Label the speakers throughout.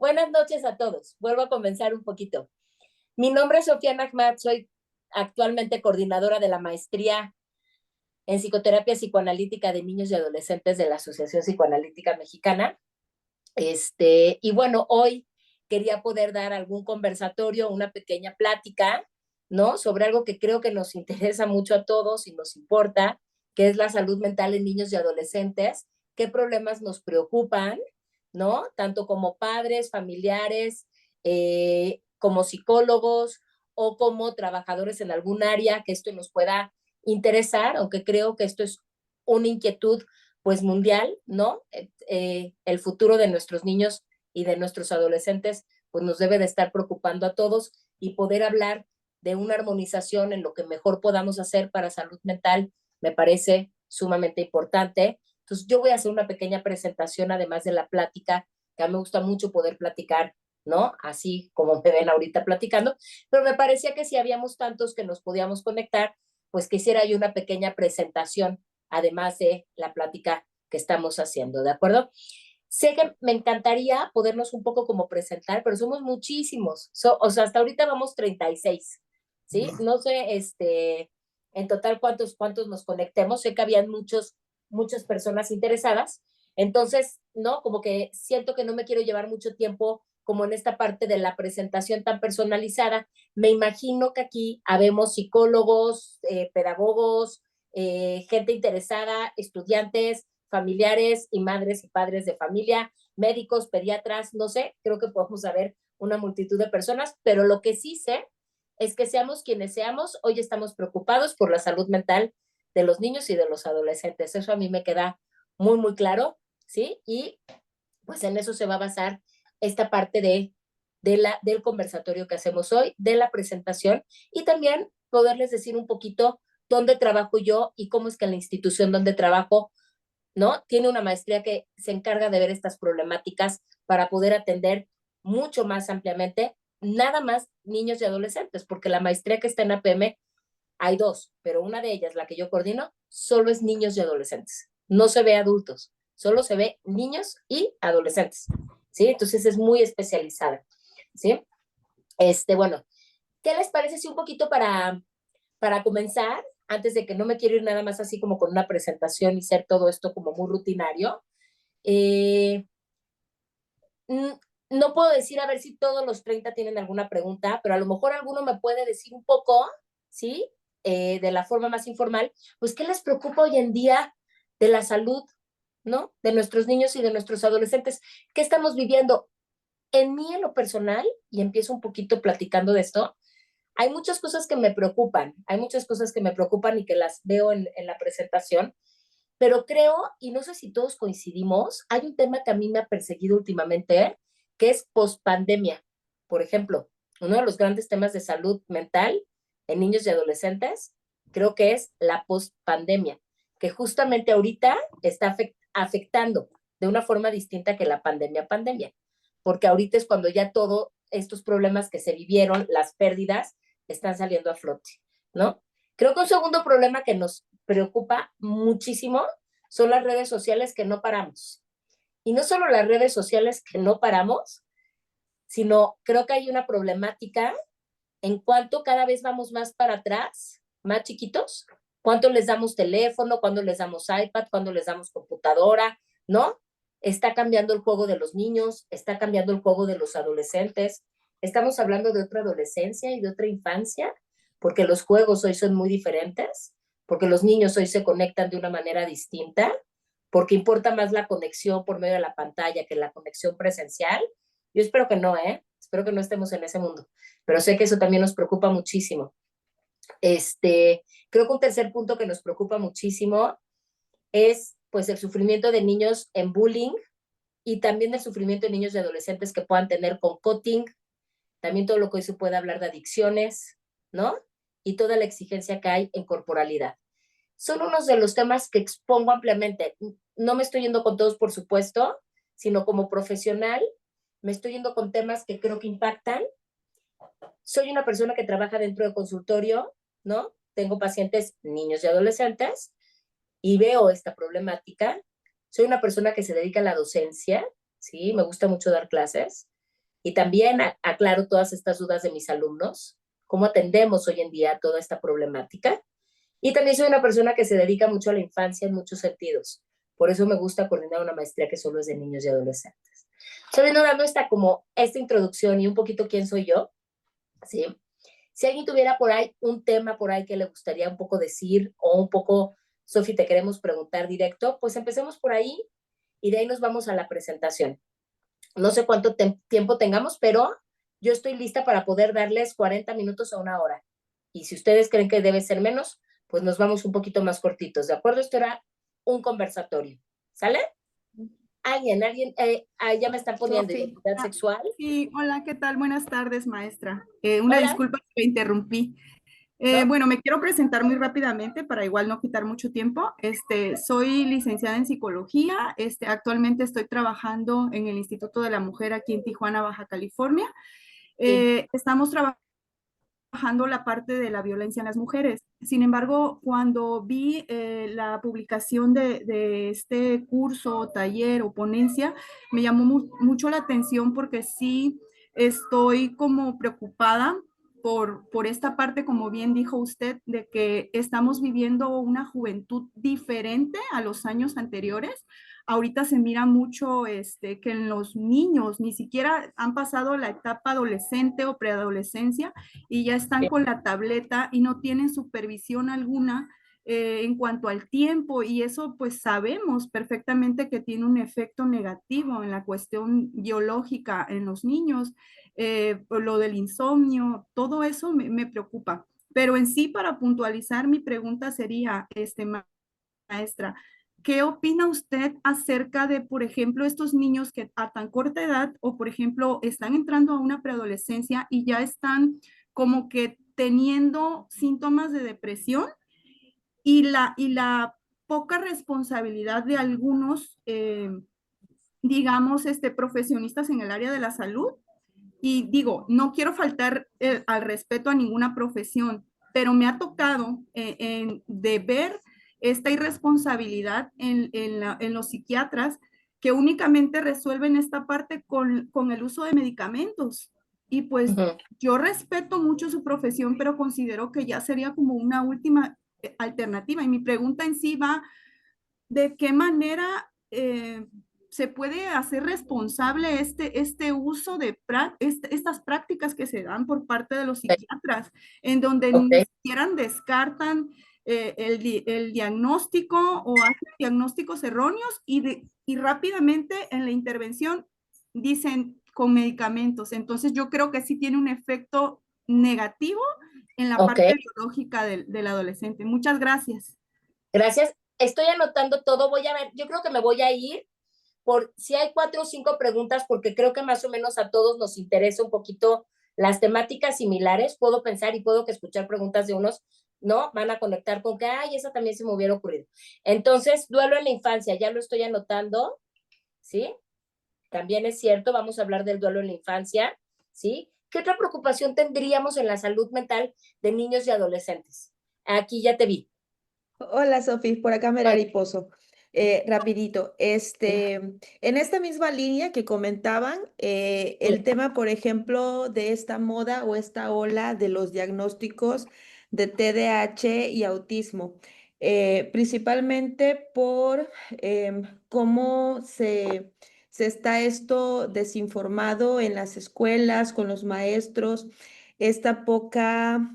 Speaker 1: Buenas noches a todos. Vuelvo a comenzar un poquito. Mi nombre es Sofía Nahmat, soy actualmente coordinadora de la maestría en psicoterapia psicoanalítica de niños y adolescentes de la Asociación Psicoanalítica Mexicana. Y bueno, hoy quería poder dar algún conversatorio, una pequeña plática, ¿no? Sobre algo que creo que nos interesa mucho a todos y nos importa, que es la salud mental en niños y adolescentes, qué problemas nos preocupan, ¿no? Tanto como padres, familiares, como psicólogos o como trabajadores en algún área que esto nos pueda interesar, aunque creo que esto es una inquietud pues mundial, ¿no? El futuro de nuestros niños y de nuestros adolescentes pues nos debe de estar preocupando a todos y poder hablar de una armonización en lo que mejor podamos hacer para salud mental me parece sumamente importante. Entonces yo voy a hacer una pequeña presentación además de la plática, que a mí me gusta mucho poder platicar, ¿no? Así como me ven ahorita platicando, pero me parecía que si habíamos tantos que nos podíamos conectar, pues quisiera yo una pequeña presentación además de la plática que estamos haciendo, ¿de acuerdo? Sé que me encantaría podernos un poco como presentar, pero somos muchísimos, o sea, hasta ahorita vamos 36, ¿sí? No sé, en total cuántos nos conectemos, sé que habían muchas personas interesadas, entonces, ¿no? Como que siento que no me quiero llevar mucho tiempo como en esta parte de la presentación tan personalizada. Me imagino que aquí habemos psicólogos, pedagogos, gente interesada, estudiantes, familiares y madres y padres de familia, médicos, pediatras, no sé, creo que podemos saber una multitud de personas, pero lo que sí sé es que seamos quienes seamos, hoy estamos preocupados por la salud mental de los niños y de los adolescentes. Eso a mí me queda muy, muy claro, ¿sí? Y pues en eso se va a basar esta parte del conversatorio que hacemos hoy, de la presentación y también poderles decir un poquito dónde trabajo yo y cómo es que la institución donde trabajo, ¿no? Tiene una maestría que se encarga de ver estas problemáticas para poder atender mucho más ampliamente, nada más niños y adolescentes, porque la maestría que está en APM hay dos, pero una de ellas, la que yo coordino, solo es niños y adolescentes. No se ve adultos, solo se ve niños y adolescentes, ¿sí? Entonces es muy especializada, ¿sí? Bueno, ¿qué les parece si un poquito para comenzar, antes de que no me quiero ir nada más así como con una presentación y ser todo esto como muy rutinario, eh, no puedo decir a ver si todos los 30 tienen alguna pregunta, pero a lo mejor alguno me puede decir un poco, ¿sí? De la forma más informal, pues ¿qué les preocupa hoy en día de la salud, ¿no? De nuestros niños y de nuestros adolescentes. ¿Qué estamos viviendo? En mí, en lo personal, y empiezo un poquito platicando de esto, hay muchas cosas que me preocupan, hay muchas cosas que me preocupan y que las veo en la presentación, pero creo, y no sé si todos coincidimos, hay un tema que a mí me ha perseguido últimamente, que es pospandemia. Por ejemplo, uno de los grandes temas de salud mental en niños y adolescentes, creo que es la pospandemia, que justamente ahorita está afectando de una forma distinta que la pandemia, porque ahorita es cuando ya todos estos problemas que se vivieron, las pérdidas, están saliendo a flote, ¿no? Creo que un segundo problema que nos preocupa muchísimo son las redes sociales que no paramos. Y no solo las redes sociales que no paramos, sino creo que hay una problemática en cuanto cada vez vamos más para atrás, más chiquitos, cuánto les damos teléfono, cuándo les damos iPad, cuándo les damos computadora, ¿no? Está cambiando el juego de los niños, está cambiando el juego de los adolescentes. Estamos hablando de otra adolescencia y de otra infancia, porque los juegos hoy son muy diferentes, porque los niños hoy se conectan de una manera distinta, porque importa más la conexión por medio de la pantalla que la conexión presencial. Yo espero que no, ¿eh? Espero que no estemos en ese mundo, pero sé que eso también nos preocupa muchísimo. Creo que un tercer punto que nos preocupa muchísimo es pues el sufrimiento de niños en bullying y también el sufrimiento de niños y adolescentes que puedan tener con cutting, también todo lo que hoy se puede hablar de adicciones, ¿no? Y toda la exigencia que hay en corporalidad. Son unos de los temas que expongo ampliamente. No me estoy yendo con todos, por supuesto, sino como profesional, me estoy yendo con temas que creo que impactan. Soy una persona que trabaja dentro del consultorio, ¿no? Tengo pacientes niños y adolescentes y veo esta problemática. Soy una persona que se dedica a la docencia, ¿sí? Me gusta mucho dar clases. y también aclaro todas estas dudas de mis alumnos, cómo atendemos hoy en día toda esta problemática. Y también soy una persona que se dedica mucho a la infancia en muchos sentidos. Por eso me gusta coordinar una maestría que solo es de niños y adolescentes. Sabiendo dando esta introducción y un poquito quién soy yo, ¿sí? Si alguien tuviera por ahí un tema por ahí que le gustaría un poco decir o un poco, Sofi, te queremos preguntar directo, pues empecemos por ahí y de ahí nos vamos a la presentación. No sé cuánto tiempo tengamos, pero yo estoy lista para poder darles 40 minutos a una hora. Y si ustedes creen que debe ser menos, pues nos vamos un poquito más cortitos, ¿de acuerdo? Esto era un conversatorio, ¿sale? Alguien, ya me están poniendo
Speaker 2: Sofi.
Speaker 1: identidad sexual.
Speaker 2: Sí, hola, ¿qué tal? Buenas tardes, maestra. Una
Speaker 1: Hola,
Speaker 2: disculpa que me interrumpí.
Speaker 1: ¿no?
Speaker 2: Bueno, me quiero presentar muy rápidamente para igual no quitar mucho tiempo. Soy licenciada en psicología. Actualmente estoy trabajando en el Instituto de la Mujer aquí en Tijuana, Baja California.
Speaker 1: Sí,
Speaker 2: Estamos trabajando la parte de la violencia en las mujeres. Sin embargo, cuando vi la publicación de este curso, taller o ponencia, me llamó mucho la atención porque sí estoy como preocupada por esta parte, como bien dijo usted, de que estamos viviendo una juventud diferente a los años anteriores. Ahorita se mira mucho que en los niños ni siquiera han pasado la etapa adolescente o preadolescencia y ya están
Speaker 1: sí,
Speaker 2: con la tableta y no tienen supervisión alguna en cuanto al tiempo, y eso pues sabemos perfectamente que tiene un efecto negativo en la cuestión biológica en los niños, por lo del insomnio, todo eso me preocupa. Pero en sí, para puntualizar, mi pregunta sería, maestra, ¿qué opina usted acerca de, por ejemplo, estos niños que a tan corta edad o, por ejemplo, están entrando a una preadolescencia y ya están como que teniendo síntomas de depresión y la poca responsabilidad de algunos, digamos, profesionistas en el área de la salud? Y digo, no quiero faltar al respeto a ninguna profesión, pero me ha tocado de ver esta irresponsabilidad en los psiquiatras que únicamente resuelven esta parte con el uso de medicamentos. Y pues
Speaker 1: ujú.
Speaker 2: yo respeto mucho su profesión, pero considero que ya sería como una última alternativa. Y mi pregunta en sí va, ¿de qué manera se puede hacer responsable este uso de estas prácticas que se dan por parte de los psiquiatras, en donde
Speaker 1: Ok,
Speaker 2: ni siquiera descartan el diagnóstico o hacen diagnósticos erróneos y rápidamente en la intervención dicen con medicamentos? Entonces yo creo que sí tiene un efecto negativo en la
Speaker 1: ok,
Speaker 2: parte biológica del adolescente. Muchas gracias.
Speaker 1: gracias. Estoy anotando todo, voy a ver, yo creo que me voy a ir por si hay 4 o 5 preguntas, porque creo que más o menos a todos nos interesa un poquito las temáticas similares. Puedo pensar y puedo que escuchar preguntas de unos, ¿no? Van a conectar con que, ay, esa también se me hubiera ocurrido. Entonces, duelo en la infancia, ya lo estoy anotando, ¿sí? También es cierto, vamos a hablar del duelo en la infancia, ¿sí? ¿Qué otra preocupación tendríamos en la salud mental de niños y adolescentes? Aquí ya te vi.
Speaker 3: Hola, Sofi, por acá
Speaker 1: Hola.
Speaker 3: Merari Pozo. Rapidito, en esta misma línea que comentaban,
Speaker 1: Sí,
Speaker 3: el tema, por ejemplo, de esta moda o esta ola de los diagnósticos de TDAH y autismo, principalmente por cómo se está esto desinformado en las escuelas, con los maestros, esta poca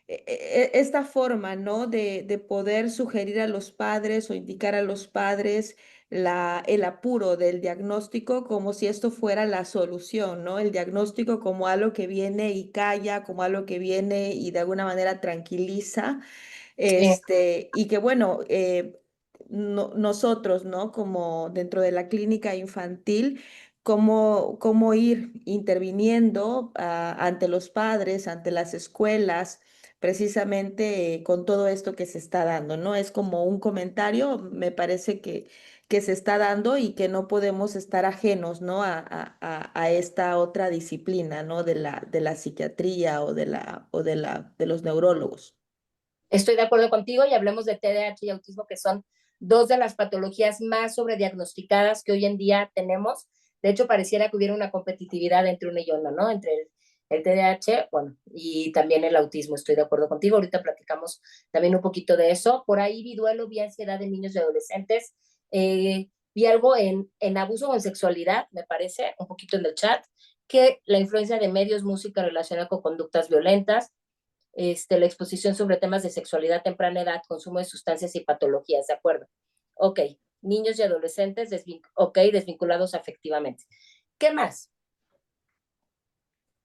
Speaker 3: esta forma, ¿no? De poder sugerir a los padres o indicar a los padres el apuro del diagnóstico como si esto fuera la solución, ¿no? El diagnóstico como algo que viene y calla, como algo que viene y de alguna manera tranquiliza,
Speaker 1: sí,
Speaker 3: y que bueno, nosotros, ¿no? Como dentro de la clínica infantil, cómo ir interviniendo ante los padres, ante las escuelas, precisamente con todo esto que se está dando, ¿no? Es como un comentario, me parece que se está dando y que no podemos estar ajenos, ¿no? A esta otra disciplina, ¿no? De la psiquiatría o de los neurólogos.
Speaker 1: estoy de acuerdo contigo y hablemos de TDAH y autismo, que son dos de las patologías más sobrediagnosticadas que hoy en día tenemos. De hecho, pareciera que hubiera una competitividad entre una y otra, ¿no? Entre el TDAH, bueno, y también el autismo, estoy de acuerdo contigo. Ahorita platicamos también un poquito de eso. Por ahí vi duelo, vi ansiedad de niños y adolescentes. Vi algo en abuso o en sexualidad, me parece, un poquito en el chat, que la influencia de medios, música relacionada con conductas violentas, la exposición sobre temas de sexualidad a temprana edad, consumo de sustancias y patologías, ¿de acuerdo? Ok, niños y adolescentes desvinculados afectivamente. ¿Qué más?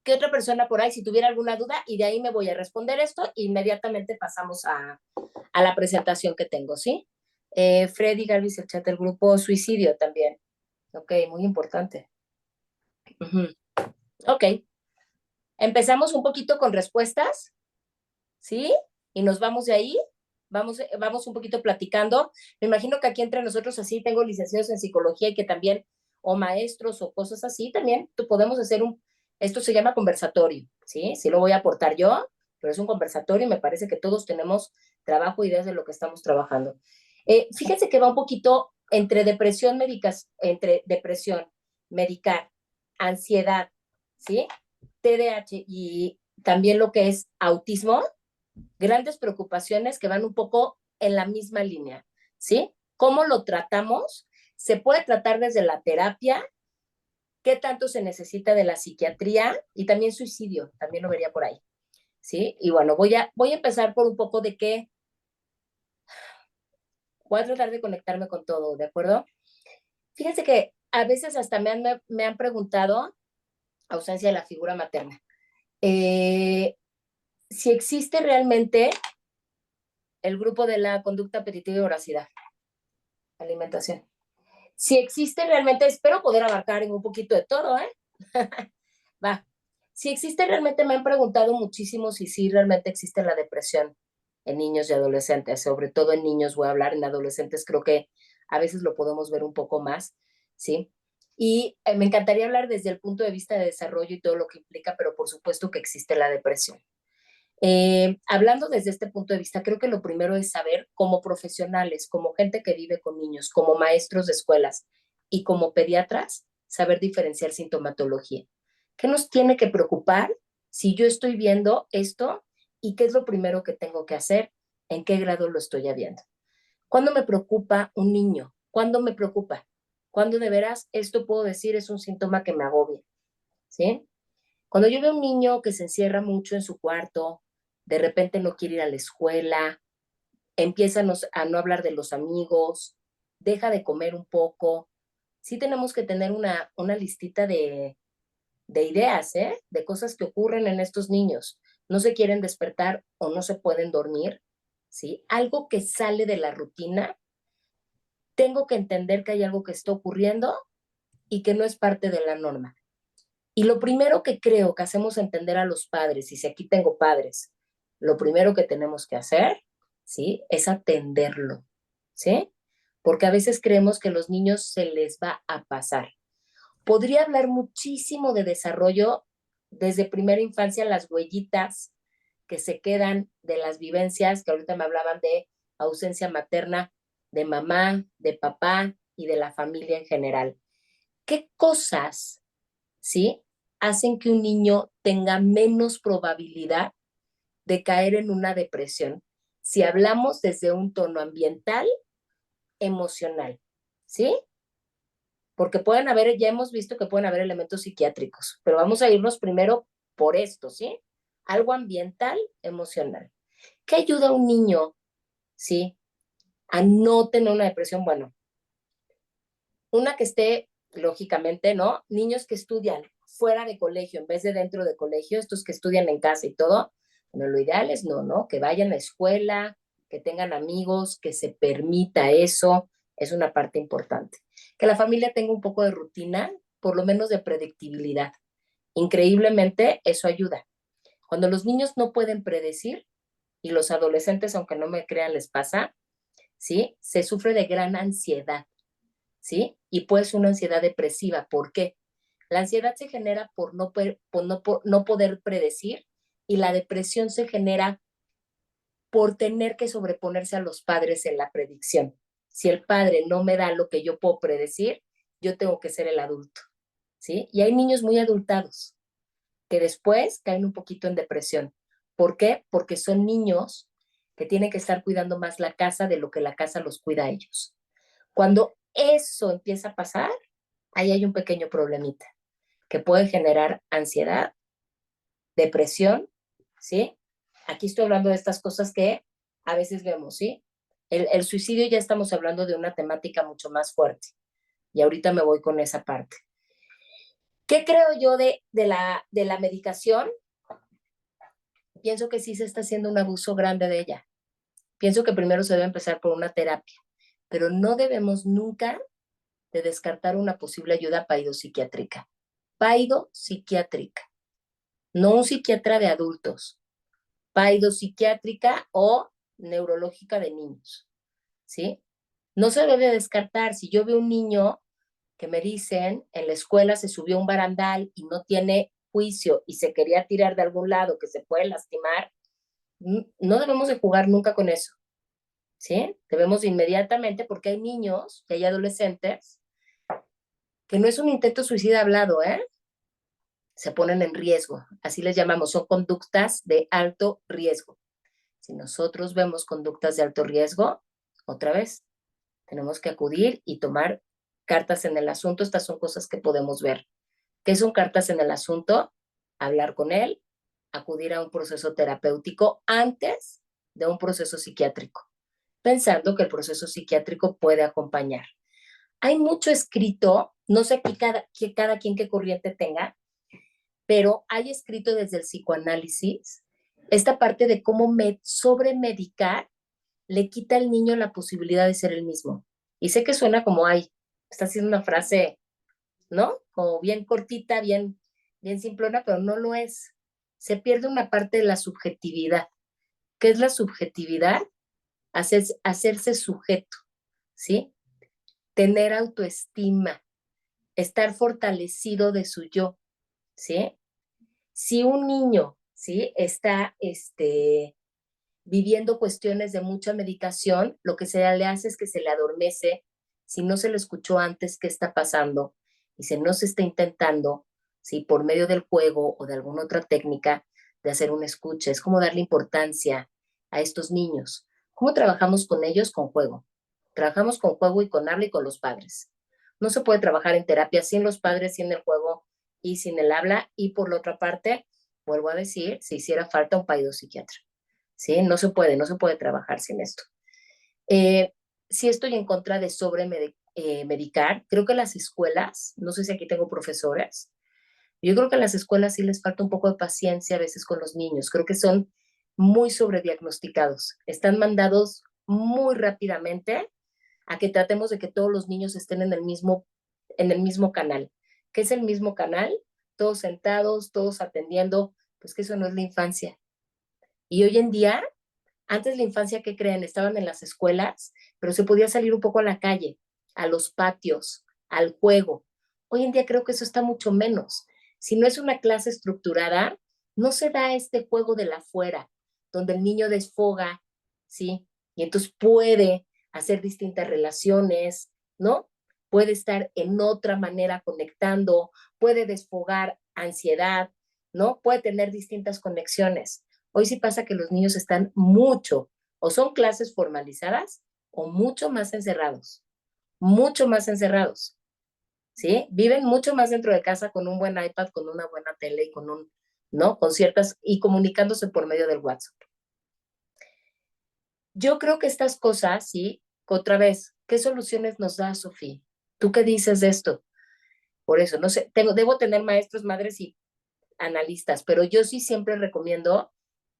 Speaker 1: ¿Qué otra persona por ahí, si tuviera alguna duda? Y de ahí me voy a responder esto e inmediatamente pasamos a la presentación que tengo, ¿sí? Freddy Galvis, el chat del grupo suicidio también. Ok, muy importante. Ok, empezamos un poquito con respuestas, ¿sí? Y nos vamos de ahí, vamos un poquito platicando. Me imagino que aquí entre nosotros así tengo licenciados en psicología y que también, o maestros o cosas así, también podemos hacer esto se llama conversatorio, ¿sí? Sí lo voy a aportar yo, pero es un conversatorio y me parece que todos tenemos trabajo, ideas de lo que estamos trabajando. Fíjense que va un poquito entre depresión, medicar, ansiedad, ¿sí? TDAH y también lo que es autismo, grandes preocupaciones que van un poco en la misma línea, ¿sí? ¿Cómo lo tratamos? Se puede tratar desde la terapia, qué tanto se necesita de la psiquiatría y también suicidio, también lo vería por ahí, ¿sí? Y bueno, voy a empezar por un poco de qué, voy a tratar de conectarme con todo, ¿de acuerdo? Fíjense que a veces hasta me han preguntado ausencia de la figura materna. Si existe realmente el grupo de la conducta apetitiva y voracidad, alimentación. Si existe realmente, espero poder abarcar en un poquito de todo, ¿eh? Va. Si existe realmente, me han preguntado muchísimo si sí realmente existe la depresión en niños y adolescentes, sobre todo en niños, voy a hablar, en adolescentes creo que a veces lo podemos ver un poco más, ¿sí? Y me encantaría hablar desde el punto de vista de desarrollo y todo lo que implica, pero por supuesto que existe la depresión. Hablando desde este punto de vista, creo que lo primero es saber como profesionales, como gente que vive con niños, como maestros de escuelas y como pediatras, saber diferenciar sintomatología. ¿Qué nos tiene que preocupar si yo estoy viendo esto y qué es lo primero que tengo que hacer? ¿En qué grado lo estoy viendo? ¿Cuándo me preocupa un niño? ¿Cuándo me preocupa? ¿Cuándo de veras esto puedo decir es un síntoma que me agobia? ¿Sí? Cuando yo veo un niño que se encierra mucho en su cuarto, de repente no quiere ir a la escuela, empieza a no hablar de los amigos, deja de comer un poco, sí tenemos que tener una listita de ideas, ¿eh? De cosas que ocurren en estos niños. No se quieren despertar o no se pueden dormir, ¿sí? Algo que sale de la rutina, tengo que entender que hay algo que está ocurriendo y que no es parte de la norma. Y lo primero que creo que hacemos entender a los padres, y si aquí tengo padres, lo primero que tenemos que hacer, ¿sí? Es atenderlo, ¿sí? Porque a veces creemos que a los niños se les va a pasar. Podría hablar muchísimo de desarrollo desde primera infancia, las huellitas que se quedan de las vivencias, que ahorita me hablaban de ausencia materna, de mamá, de papá y de la familia en general. ¿Qué cosas, sí, hacen que un niño tenga menos probabilidad de caer en una depresión? Si hablamos desde un tono ambiental, emocional, ¿sí? Porque pueden haber, ya hemos visto que pueden haber elementos psiquiátricos, pero vamos a irnos primero por esto, ¿sí? Algo ambiental, emocional. ¿Qué ayuda a un niño, sí, a no tener una depresión? Bueno, una que esté, lógicamente, ¿no? Niños que estudian fuera de colegio en vez de dentro de colegio, estos que estudian en casa y todo, bueno, lo ideal es ¿no? Que vayan a la escuela, que tengan amigos, que se permita eso, es una parte importante. Que la familia tenga un poco de rutina, por lo menos de predictibilidad. Increíblemente, eso ayuda. Cuando los niños no pueden predecir, y los adolescentes, aunque no me crean, les pasa, ¿sí? Se sufre de gran ansiedad, ¿sí? Y puede ser una ansiedad depresiva. ¿Por qué? La ansiedad se genera por no poder predecir y la depresión se genera por tener que sobreponerse a los padres en la predicción. Si el padre no me da lo que yo puedo predecir, yo tengo que ser el adulto, ¿sí? Y hay niños muy adultados que después caen un poquito en depresión. ¿Por qué? Porque son niños que tienen que estar cuidando más la casa de lo que la casa los cuida a ellos. Cuando eso empieza a pasar, ahí hay un pequeño problemita que puede generar ansiedad, depresión, ¿sí? Aquí estoy hablando de estas cosas que a veces vemos, ¿sí? El suicidio ya estamos hablando de una temática mucho más fuerte y ahorita me voy con esa parte. ¿Qué creo yo de la medicación? Pienso que sí se está haciendo un abuso grande de ella. Pienso que primero se debe empezar por una terapia, pero no debemos nunca de descartar una posible ayuda paidopsiquiátrica. Paidopsiquiátrica, no un psiquiatra de adultos, paidopsiquiátrica o neurológica de niños, ¿sí? No se debe descartar. Si yo veo un niño que me dicen en la escuela se subió a un barandal y no tiene juicio y se quería tirar de algún lado que se puede lastimar, no debemos de jugar nunca con eso, ¿sí? Debemos inmediatamente, porque hay niños y hay adolescentes que no es un intento suicida hablado, ¿eh? Se ponen en riesgo, así les llamamos, son conductas de alto riesgo. Si nosotros vemos conductas de alto riesgo, otra vez, tenemos que acudir y tomar cartas en el asunto. Estas son cosas que podemos ver. ¿Qué son cartas en el asunto? Hablar con él, acudir a un proceso terapéutico antes de un proceso psiquiátrico, pensando que el proceso psiquiátrico puede acompañar. Hay mucho escrito, no sé cada quien qué corriente tenga, pero hay escrito desde el psicoanálisis esta parte de cómo sobremedicar le quita al niño la posibilidad de ser el mismo. Y sé que suena como, ay, está haciendo una frase, ¿no? Como bien cortita, bien simplona, pero no lo es. Se pierde una parte de la subjetividad. ¿Qué es la subjetividad? Hacerse sujeto, ¿sí? Tener autoestima, estar fortalecido de su yo, ¿sí? Si un niño, ¿sí? Está, viviendo cuestiones de mucha medicación, lo que se le hace es que se le adormece, si no se le escuchó antes qué está pasando y si no se está intentando, ¿sí? Por medio del juego o de alguna otra técnica de hacer un escucha, es como darle importancia a estos niños. ¿Cómo trabajamos con ellos? Con juego. Trabajamos con juego y con habla y con los padres. No se puede trabajar en terapia sin los padres, sin el juego y sin el habla. Y por la otra parte, vuelvo a decir, si hiciera falta un paidopsiquiatra. ¿Sí? No se puede trabajar sin esto. Sí estoy en contra de sobremedicar. Creo que las escuelas, no sé si aquí tengo profesores, yo creo que a las escuelas sí les falta un poco de paciencia a veces con los niños. Creo que son muy sobrediagnosticados. Están mandados muy rápidamente a que tratemos de que todos los niños estén en el mismo canal. ¿Qué es el mismo canal? Todos sentados, todos atendiendo, pues que eso no es la infancia. Y hoy en día antes la infancia, ¿qué creen? Estaban en las escuelas, pero se podía salir un poco a la calle, a los patios, al juego. Hoy en día creo que eso está mucho menos. Si no es una clase estructurada, no se da este juego de la afuera, donde el niño desfoga, ¿sí? Y entonces puede hacer distintas relaciones, ¿no? Puede estar en otra manera conectando, puede desfogar ansiedad, ¿no? Puede tener distintas conexiones. Hoy sí pasa que los niños están mucho, o son clases formalizadas, o mucho más encerrados, ¿sí? Viven mucho más dentro de casa con un buen iPad, con una buena tele y con ¿no? Con ciertas, y comunicándose por medio del WhatsApp. Yo creo que estas cosas, ¿sí? Otra vez, ¿qué soluciones nos da Sofía? ¿Tú qué dices de esto? Por eso, no sé, debo tener maestros, madres y analistas, pero yo sí siempre recomiendo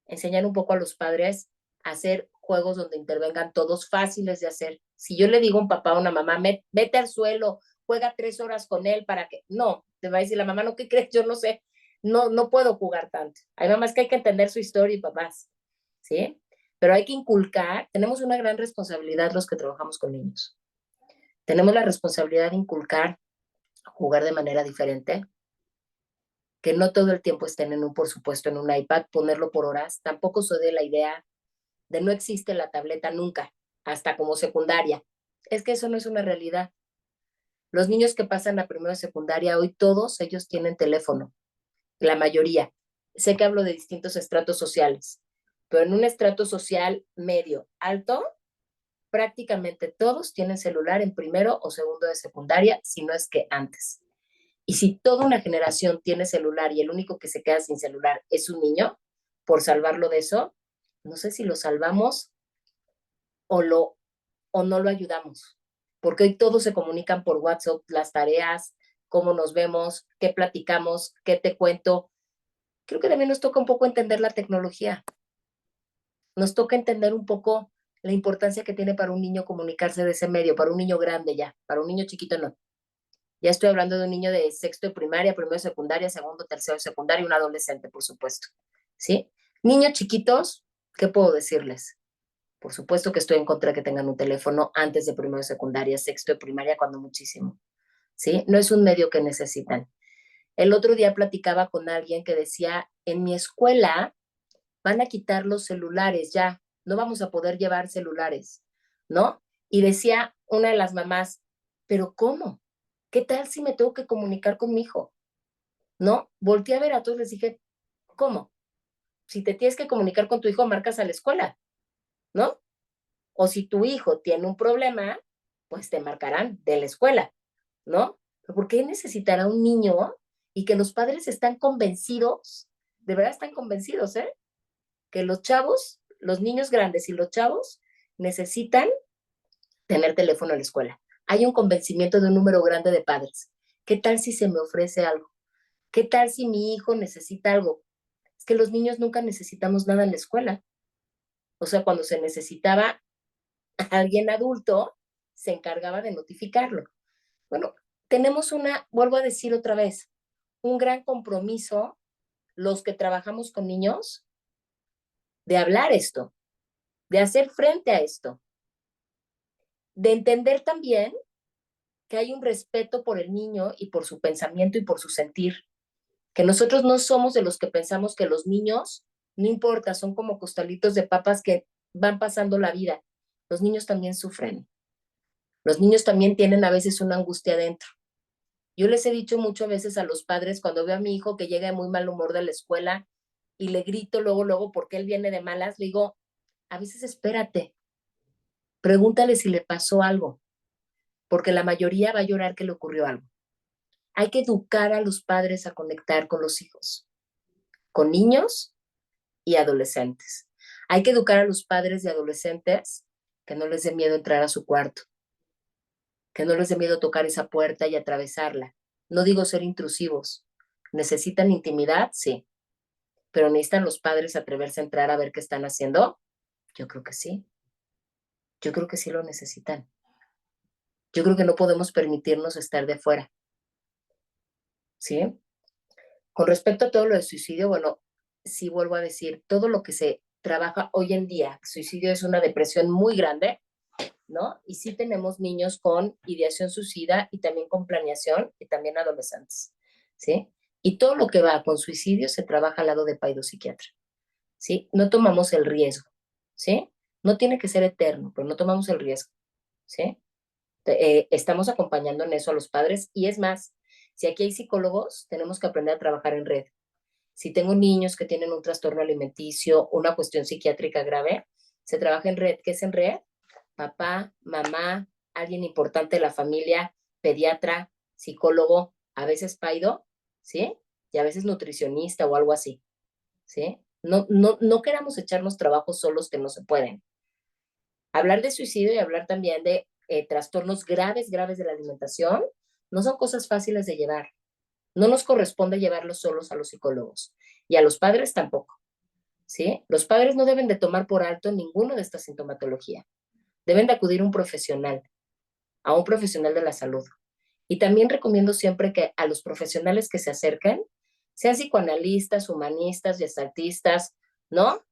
Speaker 1: enseñar un poco a los padres a hacer juegos donde intervengan todos fáciles de hacer. Si yo le digo a un papá o una mamá, vete al suelo, juega 3 horas con él para que, no, te va a decir la mamá, no, ¿qué crees? Yo no sé, no puedo jugar tanto. Hay mamás que hay que entender su historia y papás, ¿sí? Pero hay que inculcar, tenemos una gran responsabilidad los que trabajamos con niños. Tenemos la responsabilidad de inculcar, jugar de manera diferente, que no todo el tiempo estén por supuesto, en un iPad, ponerlo por horas. Tampoco soy de la idea de no existe la tableta nunca, hasta como secundaria. Es que eso no es una realidad. Los niños que pasan a primero de secundaria, hoy todos ellos tienen teléfono, la mayoría. Sé que hablo de distintos estratos sociales, pero en un estrato social medio alto, prácticamente todos tienen celular en primero o segundo de secundaria, si no es que antes. Y si toda una generación tiene celular y el único que se queda sin celular es un niño, por salvarlo de eso, no sé si lo salvamos o, o no lo ayudamos. Porque hoy todos se comunican por WhatsApp, las tareas, cómo nos vemos, qué platicamos, qué te cuento. Creo que también nos toca un poco entender la tecnología. Nos toca entender un poco la importancia que tiene para un niño comunicarse de ese medio, para un niño grande ya, para un niño chiquito no. Ya estoy hablando de un niño de sexto de primaria, primero de secundaria, segundo, tercero de secundaria, un adolescente, por supuesto. ¿Sí? Niños chiquitos, ¿qué puedo decirles? Por supuesto que estoy en contra de que tengan un teléfono antes de primero de secundaria, sexto de primaria, cuando muchísimo. ¿Sí? No es un medio que necesitan. El otro día platicaba con alguien que decía, en mi escuela van a quitar los celulares ya, no vamos a poder llevar celulares, ¿no? Y decía una de las mamás, ¿pero cómo? ¿Qué tal si me tengo que comunicar con mi hijo? ¿No? Volteé a ver a todos, les dije, ¿cómo? Si te tienes que comunicar con tu hijo, marcas a la escuela, ¿no? O si tu hijo tiene un problema, pues te marcarán de la escuela, ¿no? ¿Por qué necesitará un niño y que los padres están convencidos, de verdad están convencidos, que los chavos, los niños grandes y los chavos necesitan tener teléfono en la escuela? Hay un convencimiento de un número grande de padres. ¿Qué tal si se me ofrece algo? ¿Qué tal si mi hijo necesita algo? Es que los niños nunca necesitamos nada en la escuela. O sea, cuando se necesitaba a alguien adulto, se encargaba de notificarlo. Bueno, tenemos vuelvo a decir otra vez, un gran compromiso, los que trabajamos con niños, de hablar esto, de hacer frente a esto, de entender también que hay un respeto por el niño y por su pensamiento y por su sentir, que nosotros no somos de los que pensamos que los niños, no importa, son como costalitos de papas que van pasando la vida. Los niños también sufren. Los niños también tienen a veces una angustia dentro. Yo les he dicho muchas veces a los padres, cuando veo a mi hijo que llega de muy mal humor de la escuela y le grito luego, porque él viene de malas, le digo, a veces espérate, pregúntale si le pasó algo, porque la mayoría va a llorar que le ocurrió algo. Hay que educar a los padres a conectar con los hijos, con niños y adolescentes. Hay que educar a los padres y adolescentes que no les dé miedo entrar a su cuarto, que no les dé miedo tocar esa puerta y atravesarla. No digo ser intrusivos. ¿Necesitan intimidad? Sí. ¿Pero necesitan los padres atreverse a entrar a ver qué están haciendo? Yo creo que sí. Yo creo que sí lo necesitan. Yo creo que no podemos permitirnos estar de fuera. ¿Sí? Con respecto a todo lo de suicidio, bueno, sí vuelvo a decir, todo lo que se trabaja hoy en día, suicidio es una depresión muy grande, ¿no? Y sí tenemos niños con ideación suicida y también con planeación y también adolescentes, ¿sí? Y todo lo que va con suicidio se trabaja al lado de paidopsiquiatra, ¿sí? No tomamos el riesgo, ¿sí? No tiene que ser eterno, pero no tomamos el riesgo, ¿sí? Estamos acompañando en eso a los padres y es más, si aquí hay psicólogos, tenemos que aprender a trabajar en red. Si tengo niños que tienen un trastorno alimenticio, una cuestión psiquiátrica grave, se trabaja en red. ¿Qué es en red? Papá, mamá, alguien importante de la familia, pediatra, psicólogo, a veces paido, ¿sí? Y a veces nutricionista o algo así, ¿sí? No queramos echarnos trabajos solos que no se pueden. Hablar de suicidio y hablar también de trastornos graves de la alimentación no son cosas fáciles de llevar. No nos corresponde llevarlos solos a los psicólogos y a los padres tampoco, ¿sí? Los padres no deben de tomar por alto ninguna de esta sintomatología. Deben de acudir a un profesional de la salud. Y también recomiendo siempre que a los profesionales que se acerquen, sean psicoanalistas, humanistas, gestaltistas, ¿no?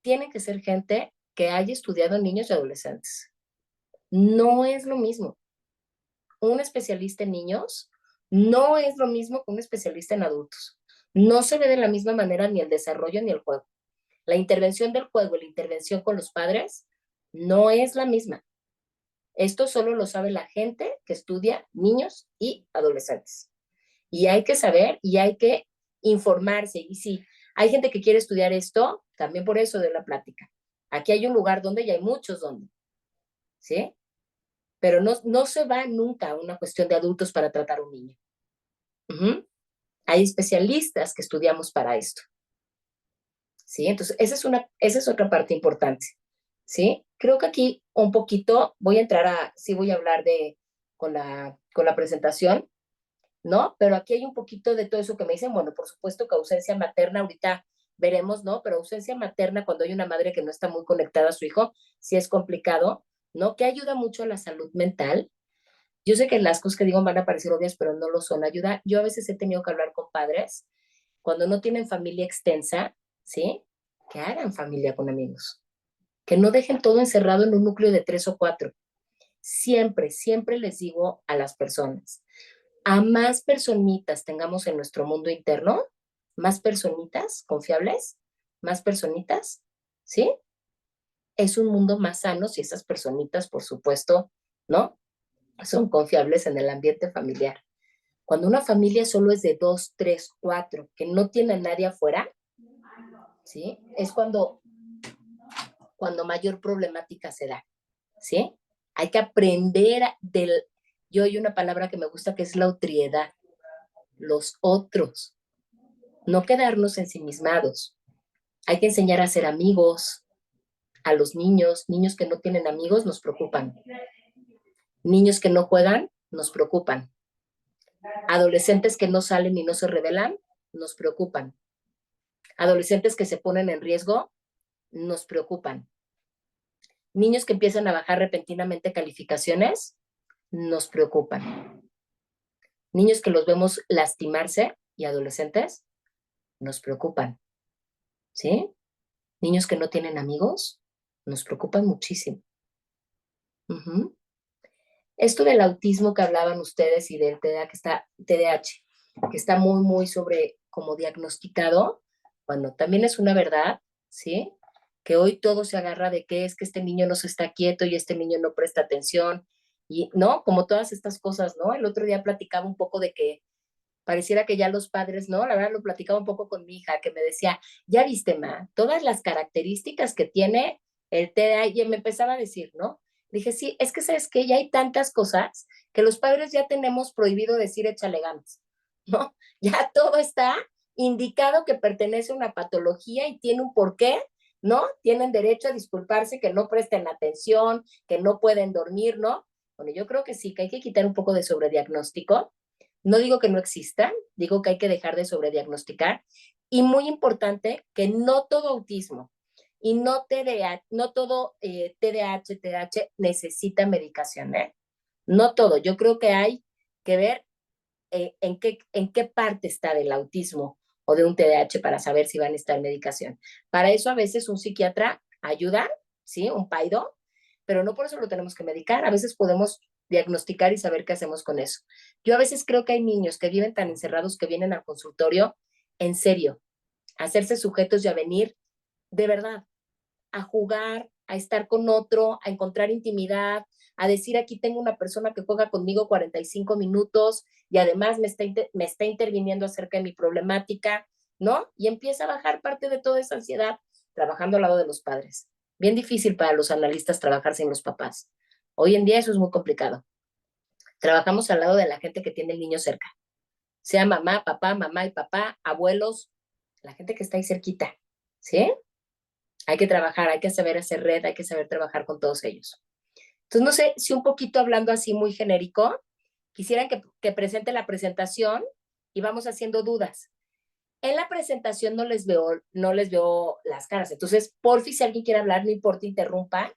Speaker 1: Tienen que ser gente que haya estudiado en niños y adolescentes. No es lo mismo. Un especialista en niños no es lo mismo que un especialista en adultos. No se ve de la misma manera ni el desarrollo ni el juego. La intervención del juego y la intervención con los padres no es la misma. Esto solo lo sabe la gente que estudia niños y adolescentes. Y hay que saber y hay que informarse. Y sí, hay gente que quiere estudiar esto, también por eso de la plática. Aquí hay un lugar donde y hay muchos donde, ¿sí? Pero no se va nunca a una cuestión de adultos para tratar a un niño. Hay especialistas que estudiamos para esto, ¿sí? Entonces, esa es otra parte importante, ¿sí? Creo que aquí un poquito sí voy a hablar con la presentación, ¿no? Pero aquí hay un poquito de todo eso que me dicen, bueno, por supuesto que ausencia materna, ahorita veremos, ¿no? Pero ausencia materna cuando hay una madre que no está muy conectada a su hijo, sí es complicado, ¿no? Que ayuda mucho a la salud mental. Yo sé que las cosas que digo van a parecer obvias, pero no lo son. Ayuda, yo a veces he tenido que hablar con padres cuando no tienen familia extensa, ¿sí? Que hagan familia con amigos, que no dejen todo encerrado en un núcleo de 3 o 4. Siempre, siempre les digo a las personas, a más personitas tengamos en nuestro mundo interno, más personitas confiables, más personitas, ¿sí? Es un mundo más sano si esas personitas, por supuesto, ¿no? Son confiables en el ambiente familiar. Cuando una familia solo es de 2, 3, 4, que no tiene a nadie afuera, ¿sí? Es cuando mayor problemática se da, ¿sí? Hay que aprender yo hay una palabra que me gusta que es la otredad, los otros, no quedarnos ensimismados. Hay que enseñar a ser amigos a los niños que no tienen amigos nos preocupan, niños que no juegan nos preocupan, adolescentes que no salen y no se rebelan nos preocupan, adolescentes que se ponen en riesgo nos preocupan, niños que empiezan a bajar repentinamente calificaciones nos preocupan, niños que los vemos lastimarse y adolescentes nos preocupan, ¿sí? Niños que no tienen amigos nos preocupan muchísimo. Esto del autismo que hablaban ustedes y del TDAH, que está muy, muy como diagnosticado, bueno, también es una verdad, ¿sí? Que hoy todo se agarra de que es que este niño no se está quieto y este niño no presta atención, y, ¿no? Como todas estas cosas, ¿no? El otro día platicaba un poco de que pareciera que ya los padres, ¿no? La verdad lo platicaba un poco con mi hija, que me decía, ya viste, ma, todas las características que tiene el TDA, y me empezaba a decir, ¿no? Dije, sí, es que sabes que ya hay tantas cosas que los padres ya tenemos prohibido decir échale ganas, ¿no? Ya todo está indicado que pertenece a una patología y tiene un porqué, ¿no? Tienen derecho a disculparse, que no presten atención, que no pueden dormir, ¿no? Bueno, yo creo que sí, que hay que quitar un poco de sobrediagnóstico. No digo que no existan, digo que hay que dejar de sobrediagnosticar. Y muy importante, que no todo autismo y no TDAH, no todo TDAH necesita medicación, ¿eh? No todo. Yo creo que hay que ver en qué parte está del autismo o de un TDAH para saber si van a estar en medicación. Para eso a veces un psiquiatra ayuda, ¿sí? Un PAIDO, pero no por eso lo tenemos que medicar. A veces podemos diagnosticar y saber qué hacemos con eso. Yo a veces creo que hay niños que viven tan encerrados que vienen al consultorio, en serio, a hacerse sujetos y a venir de verdad, a jugar, a estar con otro, a encontrar intimidad, a decir aquí tengo una persona que juega conmigo 45 minutos y además me está interviniendo acerca de mi problemática, ¿no? Y empieza a bajar parte de toda esa ansiedad trabajando al lado de los padres. Bien difícil para los analistas trabajar sin los papás. Hoy en día eso es muy complicado. Trabajamos al lado de la gente que tiene el niño cerca, sea mamá y papá, abuelos, la gente que está ahí cerquita, ¿sí? Hay que trabajar, hay que saber hacer red, hay que saber trabajar con todos ellos. Entonces, no sé si un poquito hablando así muy genérico, quisieran que presente la presentación y vamos haciendo dudas. En la presentación no les veo las caras. Entonces, porfi, si alguien quiere hablar, no importa, interrumpa.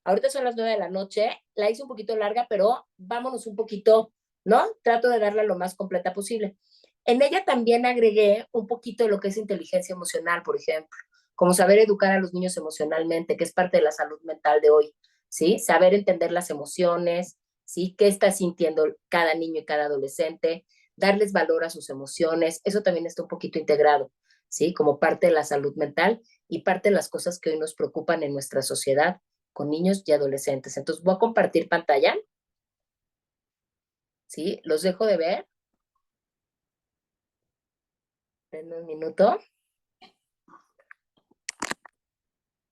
Speaker 1: Ahorita son las 9 de la noche, la hice un poquito larga, pero vámonos un poquito, ¿no? Trato de darla lo más completa posible. En ella también agregué un poquito de lo que es inteligencia emocional, por ejemplo, como saber educar a los niños emocionalmente, que es parte de la salud mental de hoy, ¿sí? Saber entender las emociones, ¿sí? ¿Qué está sintiendo cada niño y cada adolescente? Darles valor a sus emociones, eso también está un poquito integrado, ¿sí? Como parte de la salud mental y parte de las cosas que hoy nos preocupan en nuestra sociedad con niños y adolescentes. Entonces voy a compartir pantalla, ¿sí? Los dejo de ver. Denme un minuto.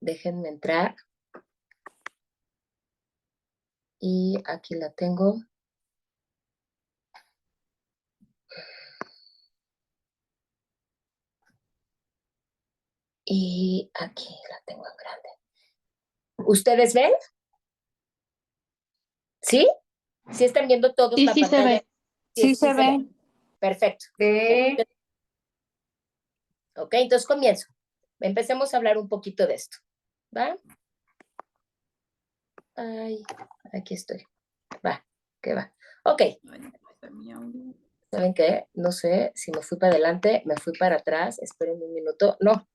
Speaker 1: Déjenme entrar. Y aquí la tengo. Y aquí la tengo en grande. ¿Ustedes ven? ¿Sí? ¿Sí están viendo todos
Speaker 4: Sí,
Speaker 1: la
Speaker 4: sí se
Speaker 1: pantalla?
Speaker 4: ve. Sí se ve.
Speaker 1: Perfecto. Ok, entonces comienzo. Empecemos a hablar un poquito de esto. ¿Va? Ay, aquí estoy. Va, que va. Ok. ¿Saben qué? No sé si me fui para adelante, me fui para atrás. Esperen un minuto. No.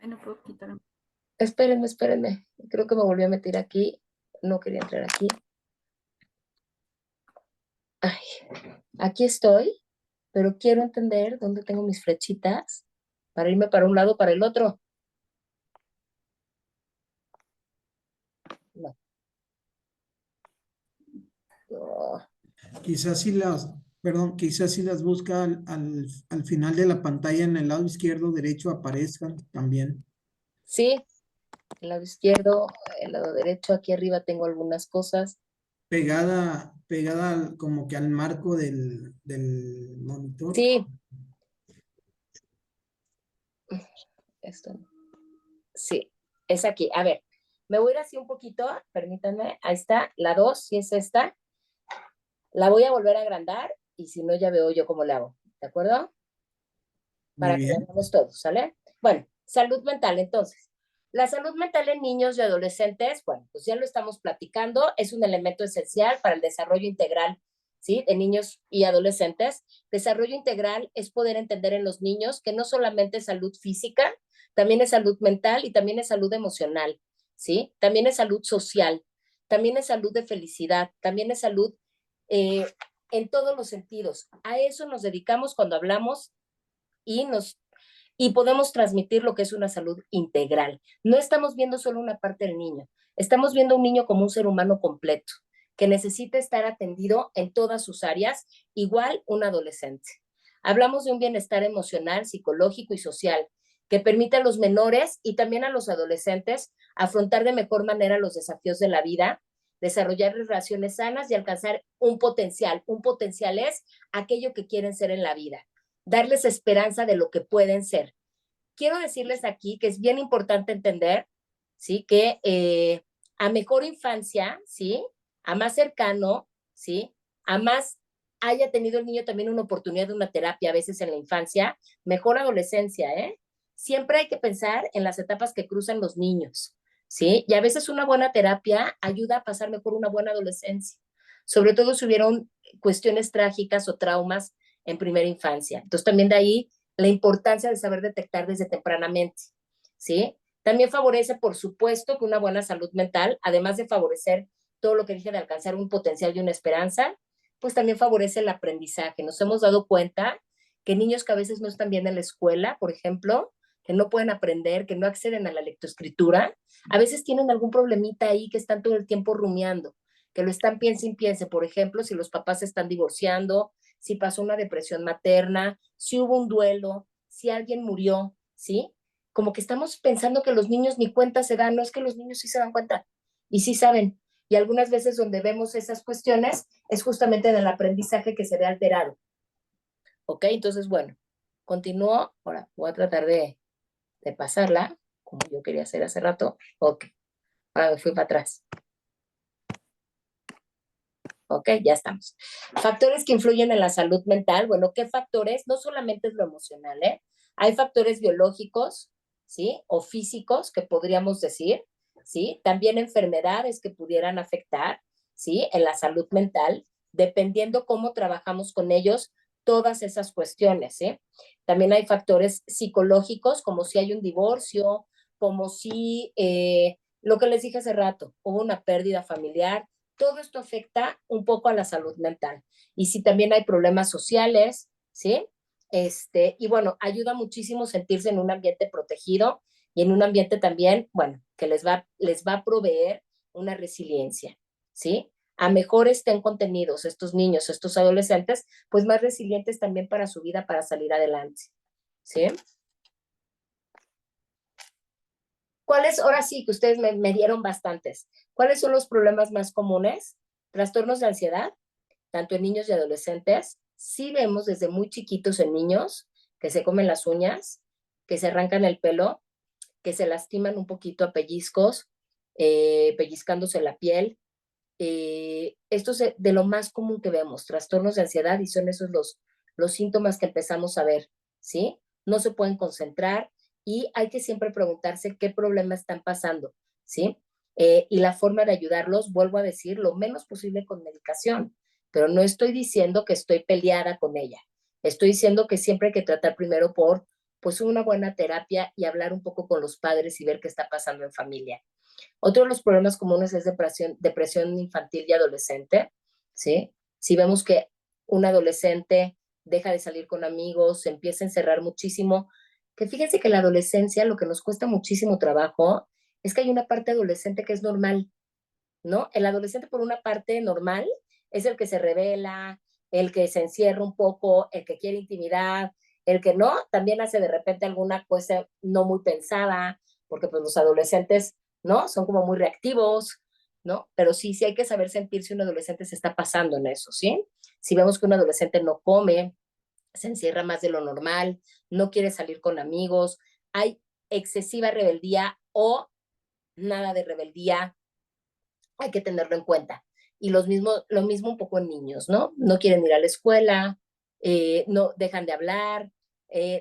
Speaker 2: No puedo quitar.
Speaker 1: Espérenme. Creo que me volví a meter aquí. No quería entrar aquí. Ay, aquí estoy, pero quiero entender dónde tengo mis flechitas para irme para un lado o para el otro. No. No.
Speaker 5: Quizás si las, perdón, quizás si las busca al final de la pantalla en el lado izquierdo, derecho aparezcan también.
Speaker 1: Sí, el lado izquierdo, el lado derecho, aquí arriba tengo algunas cosas.
Speaker 5: Pegada como que al marco del monitor.
Speaker 1: Sí. Esto no. Sí, es aquí. A ver, me voy a ir así un poquito, permítanme. Ahí está, la 2, si es esta. La voy a volver a agrandar y si no, ya veo yo cómo le hago. ¿De acuerdo?
Speaker 5: Muy
Speaker 1: Para que la
Speaker 5: bien.
Speaker 1: veamos todos, ¿sale? Bueno, salud mental, entonces. La salud mental en niños y adolescentes, bueno, pues ya lo estamos platicando, es un elemento esencial para el desarrollo integral, ¿sí? De niños y adolescentes. Desarrollo integral es poder entender en los niños que no solamente es salud física, también es salud mental y también es salud emocional, ¿sí? También es salud social, también es salud de felicidad, también es salud eh, en todos los sentidos. A eso nos dedicamos cuando hablamos y y podemos transmitir lo que es una salud integral. No estamos viendo solo una parte del niño, estamos viendo a un niño como un ser humano completo, que necesita estar atendido en todas sus áreas, igual un adolescente. Hablamos de un bienestar emocional, psicológico y social que permite a los menores y también a los adolescentes afrontar de mejor manera los desafíos de la vida, desarrollar relaciones sanas y alcanzar un potencial. Un potencial es aquello que quieren ser en la vida, darles esperanza de lo que pueden ser. Quiero decirles aquí que es bien importante entender, ¿sí? Que a mejor infancia, ¿sí? A más cercano, ¿sí? A más haya tenido el niño también una oportunidad de una terapia a veces en la infancia, mejor adolescencia, ¿eh? Siempre hay que pensar en las etapas que cruzan los niños, ¿sí? Y a veces una buena terapia ayuda a pasar mejor una buena adolescencia, sobre todo si hubieron cuestiones trágicas o traumas en primera infancia. Entonces también de ahí la importancia de saber detectar desde tempranamente, ¿sí? También favorece, por supuesto, que una buena salud mental, además de favorecer todo lo que dije de alcanzar un potencial y una esperanza, pues también favorece el aprendizaje. Nos hemos dado cuenta que niños que a veces no están bien en la escuela, por ejemplo, que no pueden aprender, que no acceden a la lectoescritura, a veces tienen algún problemita ahí que están todo el tiempo rumiando, que lo están piense y piense, por ejemplo, si los papás se están divorciando, si pasó una depresión materna, si hubo un duelo, si alguien murió, ¿sí? Como que estamos pensando que los niños ni cuenta se dan, no es que los niños sí se dan cuenta y sí saben. Y algunas veces donde vemos esas cuestiones es justamente en el aprendizaje que se ve alterado. ¿Ok? Entonces, bueno, continúo. Ahora voy a tratar de pasarla, como yo quería hacer hace rato. Ok, ahora me fui para atrás. Ok, ya estamos. Factores que influyen en la salud mental. Bueno, ¿qué factores? No solamente es lo emocional, ¿eh? Hay factores biológicos, ¿sí? O físicos que podríamos decir, ¿sí? También enfermedades que pudieran afectar, ¿sí? En la salud mental, dependiendo cómo trabajamos con ellos, todas esas cuestiones, ¿sí? También hay factores psicológicos, como si hay un divorcio, como si, lo que les dije hace rato, hubo una pérdida familiar, todo esto afecta un poco a la salud mental. Y si también hay problemas sociales, ¿sí? Y bueno, ayuda muchísimo sentirse en un ambiente protegido y en un ambiente también, bueno, que les va a proveer una resiliencia, ¿sí? A mejor estén contenidos estos niños, estos adolescentes, pues más resilientes también para su vida, para salir adelante, ¿sí? ¿Cuáles, ahora sí que ustedes me dieron bastantes, cuáles son los problemas más comunes? Trastornos de ansiedad, tanto en niños y adolescentes. Sí vemos desde muy chiquitos en niños que se comen las uñas, que se arrancan el pelo, que se lastiman un poquito a pellizcos, pellizcándose la piel. Esto es de lo más común que vemos, trastornos de ansiedad, y son esos los síntomas que empezamos a ver, ¿sí? No se pueden concentrar y hay que siempre preguntarse qué problema están pasando, ¿sí? Y la forma de ayudarlos, vuelvo a decir, lo menos posible con medicación, pero no estoy diciendo que estoy peleada con ella. Estoy diciendo que siempre hay que tratar primero por, pues, una buena terapia y hablar un poco con los padres y ver qué está pasando en familia. Otro de los problemas comunes es depresión infantil y adolescente, ¿sí? Si vemos que un adolescente deja de salir con amigos, se empieza a encerrar muchísimo, que fíjense que la adolescencia lo que nos cuesta muchísimo trabajo es que hay una parte adolescente que es normal, ¿no? El adolescente por una parte normal es el que se revela, el que se encierra un poco, el que quiere intimidad, el que no, también hace de repente alguna cosa no muy pensada, porque pues los adolescentes, ¿no? Son como muy reactivos, ¿no? Pero sí hay que saber sentir si un adolescente se está pasando en eso, ¿sí? Si vemos que un adolescente no come, se encierra más de lo normal, no quiere salir con amigos, hay excesiva rebeldía o nada de rebeldía, hay que tenerlo en cuenta. Y lo mismo un poco en niños, ¿no? No quieren ir a la escuela, no dejan de hablar,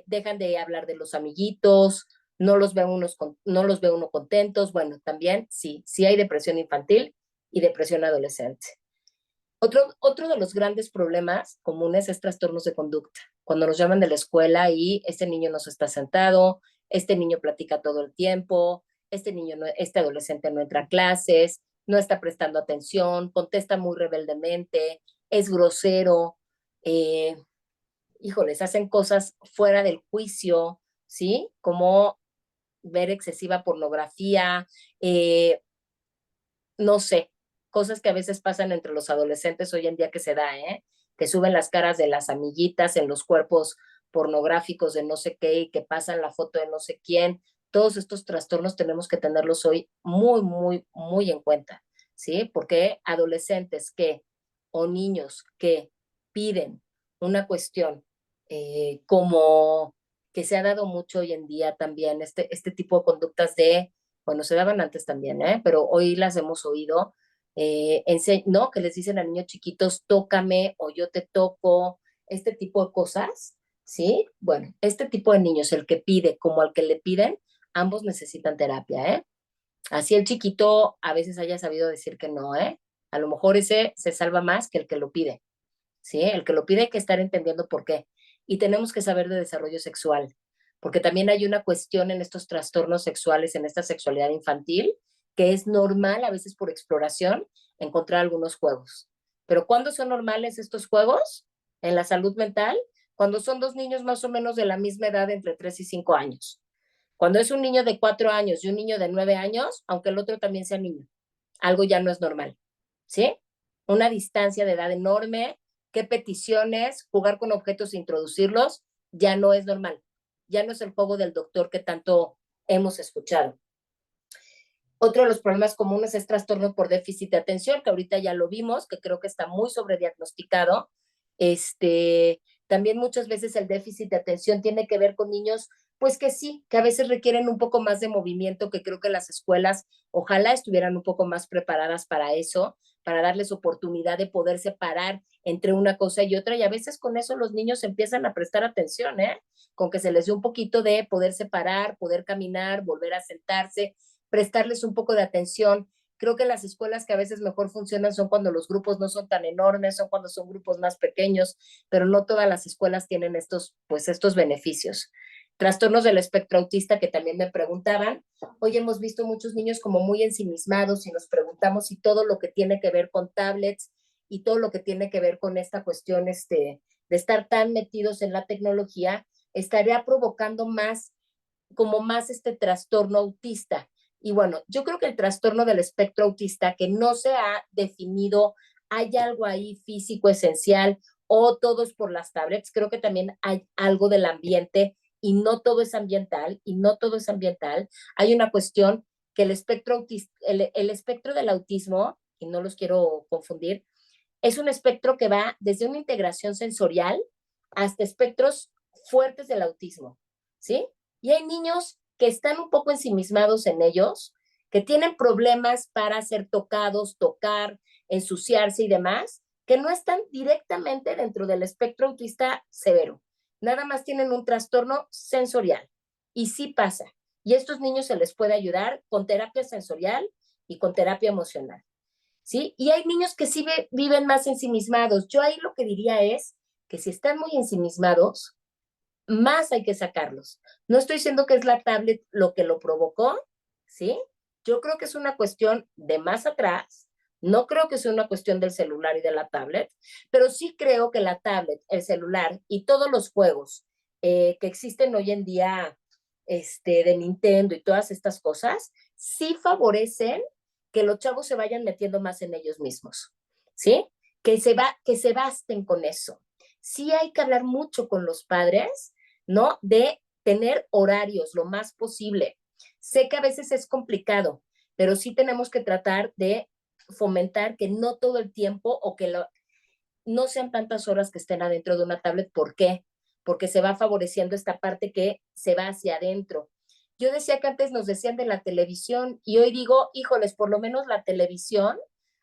Speaker 1: dejan de hablar de los amiguitos, no los ve uno contentos. Bueno, también sí hay depresión infantil y depresión adolescente. Otro de los grandes problemas comunes es trastornos de conducta. Cuando nos llaman de la escuela y este niño no se está sentado, este niño platica todo el tiempo, este adolescente no entra a clases, no está prestando atención, contesta muy rebeldemente, es grosero, eh, híjoles, hacen cosas fuera del juicio, ¿sí? Como ver excesiva pornografía, no sé, cosas que a veces pasan entre los adolescentes hoy en día que se da, ¿eh? Que suben las caras de las amiguitas en los cuerpos pornográficos de no sé qué y que pasan la foto de no sé quién. Todos estos trastornos tenemos que tenerlos hoy muy en cuenta, ¿sí? Porque adolescentes que o niños que piden una cuestión como que se ha dado mucho hoy en día también, este tipo de conductas de bueno, se daban antes también, ¿eh? Pero hoy las hemos oído, ¿no? Que les dicen a niños chiquitos, tócame o yo te toco, este tipo de cosas, ¿sí? Bueno, este tipo de niños, el que pide como al que le piden, ambos necesitan terapia, ¿eh? Así el chiquito a veces haya sabido decir que no, ¿eh? A lo mejor ese se salva más que el que lo pide, ¿sí? El que lo pide hay que estar entendiendo por qué. Y tenemos que saber de desarrollo sexual, porque también hay una cuestión en estos trastornos sexuales, en esta sexualidad infantil, que es normal a veces por exploración encontrar algunos juegos. Pero ¿cuándo son normales estos juegos en la salud mental? Cuando son dos niños más o menos de la misma edad, entre 3 y 5 años. Cuando es un niño de 4 años y un niño de 9 años, aunque el otro también sea niño, algo ya no es normal, ¿sí? Una distancia de edad enorme, qué peticiones, jugar con objetos e introducirlos, ya no es normal. Ya no es el juego del doctor que tanto hemos escuchado. Otro de los problemas comunes es trastorno por déficit de atención, que ahorita ya lo vimos, que creo que está muy sobrediagnosticado. También muchas veces el déficit de atención tiene que ver con niños, pues que sí, que a veces requieren un poco más de movimiento, que creo que las escuelas ojalá estuvieran un poco más preparadas para eso, para darles oportunidad de poder separar entre una cosa y otra, y a veces con eso los niños empiezan a prestar atención, ¿eh? Con que se les dé un poquito de poder separar, poder caminar, volver a sentarse, prestarles un poco de atención. Creo que las escuelas que a veces mejor funcionan son cuando los grupos no son tan enormes, son cuando son grupos más pequeños, pero no todas las escuelas tienen estos beneficios. Trastornos del espectro autista que también me preguntaban. Hoy hemos visto muchos niños como muy ensimismados y nos preguntamos si todo lo que tiene que ver con tablets y todo lo que tiene que ver con esta cuestión de estar tan metidos en la tecnología, estaría provocando más este trastorno autista. Y bueno, yo creo que el trastorno del espectro autista, que no se ha definido, hay algo ahí físico esencial o todos por las tablets, creo que también hay algo del ambiente y no todo es ambiental, Hay una cuestión que el espectro del autismo, y no los quiero confundir, es un espectro que va desde una integración sensorial hasta espectros fuertes del autismo, ¿sí? Y hay niños que están un poco ensimismados en ellos, que tienen problemas para ser tocados, tocar, ensuciarse y demás, que no están directamente dentro del espectro autista severo. Nada más tienen un trastorno sensorial. Y sí pasa. Y a estos niños se les puede ayudar con terapia sensorial y con terapia emocional. ¿Sí? Y hay niños que sí viven más ensimismados. Yo ahí lo que diría es que si están muy ensimismados, más hay que sacarlos. No estoy diciendo que es la tablet lo que lo provocó, ¿sí? Yo creo que es una cuestión de más atrás. No creo que sea una cuestión del celular y de la tablet, pero sí creo que la tablet, el celular y todos los juegos que existen hoy en día de Nintendo y todas estas cosas, sí favorecen que los chavos se vayan metiendo más en ellos mismos, ¿sí? Que se basten con eso. Sí hay que hablar mucho con los padres, ¿no? De tener horarios lo más posible. Sé que a veces es complicado, pero sí tenemos que tratar de fomentar que no todo el tiempo o que no sean tantas horas que estén adentro de una tablet. ¿Por qué? Porque se va favoreciendo esta parte que se va hacia adentro. Yo decía que antes nos decían de la televisión y hoy digo, híjoles, por lo menos la televisión,